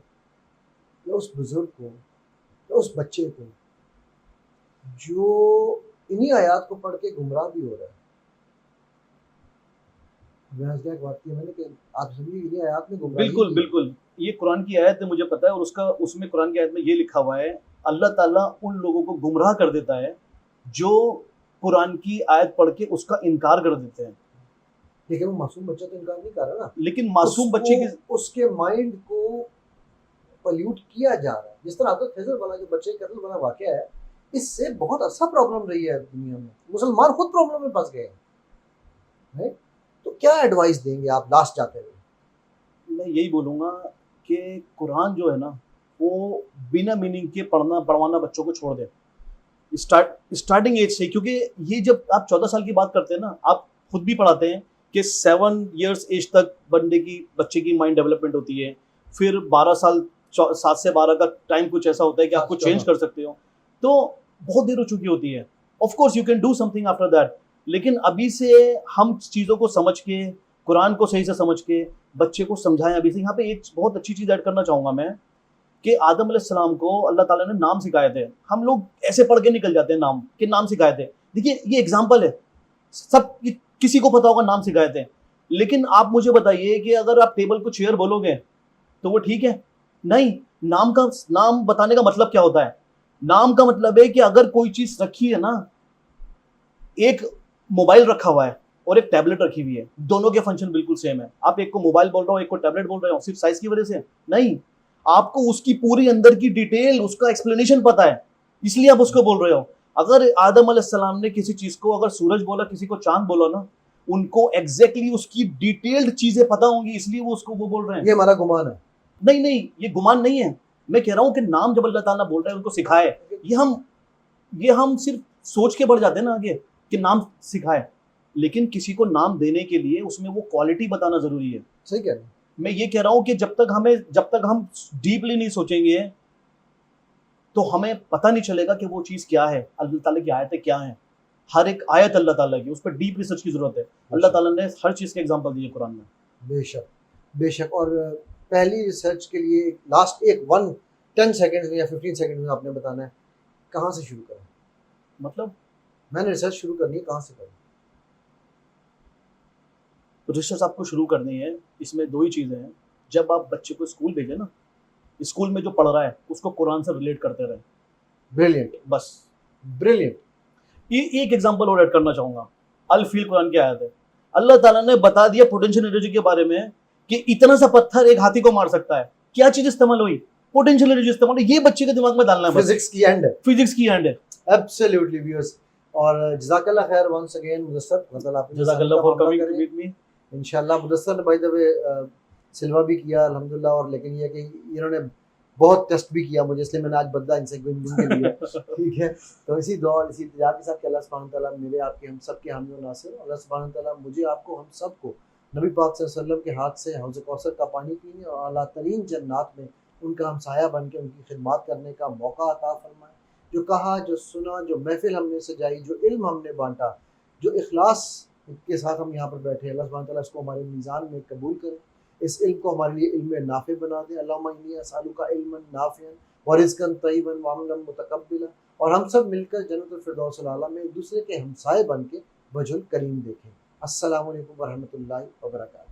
یا اس بزرگ کو، یا اس بچے کو جو انہی آیات کو پڑھ کے گمراہ بھی ہو رہا ہے؟ میں بات کی میں نے کہ آپ سبھی انہی آیات میں گمراہ. بالکل یہ قرآن کی آیت ہے، مجھے پتا ہے. اور اس میں قرآن کی آیت میں یہ لکھا ہوا ہے، اللہ تعالیٰ ان لوگوں کو گمراہ کر دیتا ہے جو قرآن کی آیت پڑھ کے اس کا انکار کر دیتے ہیں. لیکن وہ معصوم بچہ تو انکار نہیں کر رہا نا. لیکن معصوم بچے کی اس کے مائنڈ کو پلیوٹ کیا جا رہا ہے. جس طرح حضرت خضر والا جو بچے قتل والا واقعہ ہے، اس سے بہت اچھا پرابلم رہی ہے دنیا میں. مسلمان خود پرابلم میں پھنس گئے ہیں. تو کیا ایڈوائس دیں گے آپ لاسٹ جاتے ہوئے؟ میں یہی بولوں گا کہ قرآن جو ہے نا، وہ بنا میننگ کے پڑھوانا بچوں کو چھوڑ دیں اسٹارٹنگ ایج سے. کیونکہ یہ جب آپ 14 سال کی بات کرتے ہیں نا، آپ خود بھی پڑھاتے ہیں کہ 7 ایئرس ایج تک بچے کی مائنڈ ڈیولپمنٹ ہوتی ہے. پھر 12 سال 7 سے 12 کا ٹائم کچھ ایسا ہوتا ہے کہ آپ کو چینج کر سکتے ہو. تو بہت دیر ہو چکی ہوتی ہے. Of course you can do some thing after that. لیکن ابھی سے ہم چیزوں کو سمجھ کے، قرآن کو صحیح سے سمجھ کے بچے کو سمجھائیں ابھی سے. یہاں پہ ایک بہت اچھی چیز ایڈ کرنا چاہوں گا میں، کہ آدم علیہ السلام کو اللہ تعالیٰ نے نام سکھائے تھے. ہم لوگ ایسے پڑھ کے نکل جاتے ہیں نام سکھائے تھے. دیکھیے یہ ایگزامپل ہے، کسی کو پتا ہوگا نام سکھائے تھے. لیکن آپ مجھے بتائیے کہ اگر آپ ٹیبل کو چیئر بولو گے تو وہ ٹھیک ہے؟ نہیں. نام بتانے کا مطلب کیا ہوتا ہے؟ نام کا مطلب ہے کہ اگر کوئی چیز رکھی ہے نا، ایک موبائل رکھا ہوا ہے اور ایک ٹیبلٹ رکھی ہوئی ہے، دونوں کے فنکشن بالکل سیم ہے. آپ ایک کو موبائل بول رہے ہو، ایک کو ٹیبلٹ بول رہے ہو، صرف سائز کی وجہ سے نہیں. آپ کو اس کی پوری اندر کی ڈیٹیل، اس کا ایکسپلینیشن پتا ہے، اس لیے آپ اس کو بول رہے ہو. اگر آدم علیہ السلام نے کسی چیز کو، اگر سورج بولا، کسی کو چاند بولا نا، ان کو ایگزیکٹلی اس کی ڈیٹیلڈ چیزیں پتا ہوں گی، اس لیے وہ اس کو وہ بول رہے ہیں. یہ ہمارا گمان ہے. نہیں یہ گمان نہیں ہے. میں کہہ رہا ہوں کہ نام جب اللہ تعالیٰ بول رہے ہیں ان کو سکھائے. یہ ہم صرف سوچ کے بڑھ جاتے ہیں نا آگے کہ نام سکھائے، لیکن کسی کو نام دینے کے لیے اس میں وہ کوالٹی بتانا ضروری ہے. صحیح کہہ رہے ہیں. میں یہ کہہ رہا ہوں کہ جب تک ہم ڈیپلی نہیں سوچیں گے تو ہمیں پتہ نہیں چلے گا کہ وہ چیز کیا ہے، اللہ تعالیٰ کی آیتیں کیا ہیں. ہر ایک آیت اللہ تعالیٰ کی، اس پہ ڈیپ ریسرچ کی ضرورت ہے. اللہ تعالیٰ نے ہر چیز کے ایگزامپل دیے قرآن میں. بے شک. اور پہلی ریسرچ کے لیے لاسٹ 10 سیکنڈ یا 15 سیکنڈ میں آپ نے بتانا ہے کہاں سے شروع کریں. مطلب میں نے ریسرچ شروع کرنی ہے، کہاں سے کریں؟ ریسرچ آپ کو شروع کرنی ہے، اس میں 2 ہی چیزیں ہیں. جب آپ بچے کو اسکول بھیجیں نا، اسکول میں جو پڑھ رہا ہے اس کو قرآن سے ریلیٹ کرتے رہیں. بریلینٹ. بس بریلینٹ. یہ ایک ایگزامپل اور ایڈ کرنا چاہوں گا. الفیل قرآن کی آیت ہے. اللہ تعالیٰ نے بتا دیا پوٹینشیل انرجی کے بارے میں کہ اتنا سا پتھر ایک ہاتھی کو مار سکتا ہے. کیا چیز استعمال ہوئی؟ پوٹینشیل انرجی استعمال ہوئی. یہ بچے کے دماغ میں ڈالنا ہے. فزکس کی اینڈ ہے. فزکس کی اینڈ ہے. Absolutely viewers. اور جزاک اللہ خیر ونس اگین مدثر. جزاک اللہ فار کمنگ ٹو میٹ می. انشاءاللہ مدثر نے بائی دا وے سلوا بھی کیا الحمدللہ. اور لیکن یہ کہ انہوں نے بہت ٹیسٹ بھی کیا مجھے، اس لیے میں نے آج بدلا ان سے گن کے لیے. ٹھیک ہے. تو اسی دعا اور اسی التجا کے ساتھ کہ اللہ سبحانہ تعالیٰ میرے آپ کے ہم سب کے حامی و ناصر. اللہ سبحانہ تعالیٰ مجھے آپ کو، ہم سب کو نبی پاک صلی اللہ علیہ وسلم کے ہاتھ سے حوض کوثر کا پانی پینے اور اعلیٰ ترین جنات میں ان کا ہمسایہ بن کے ان کی خدمات کرنے کا موقع عطا فرمائے. جو کہا، جو سنا، جو محفل ہم نے سجائی، جو علم ہم نے بانٹا، جو اخلاص کے ساتھ ہم یہاں پر بیٹھے، اللہ سبحانہ تعالیٰ اس کو ہمارے میزان میں قبول کرے. اس علم کو ہمارے لیے علم نافع بنا دیں. اللہم انی اسألک علما نافعا ورزقا طیبا وعملا متقبلا. اور ہم سب مل کر جنت الفردوس الاعلیٰ میں ایک دوسرے کے ہمسائے بن کے وجہ الکریم دیکھیں. السلام علیکم ورحمۃ اللہ وبرکاتہ.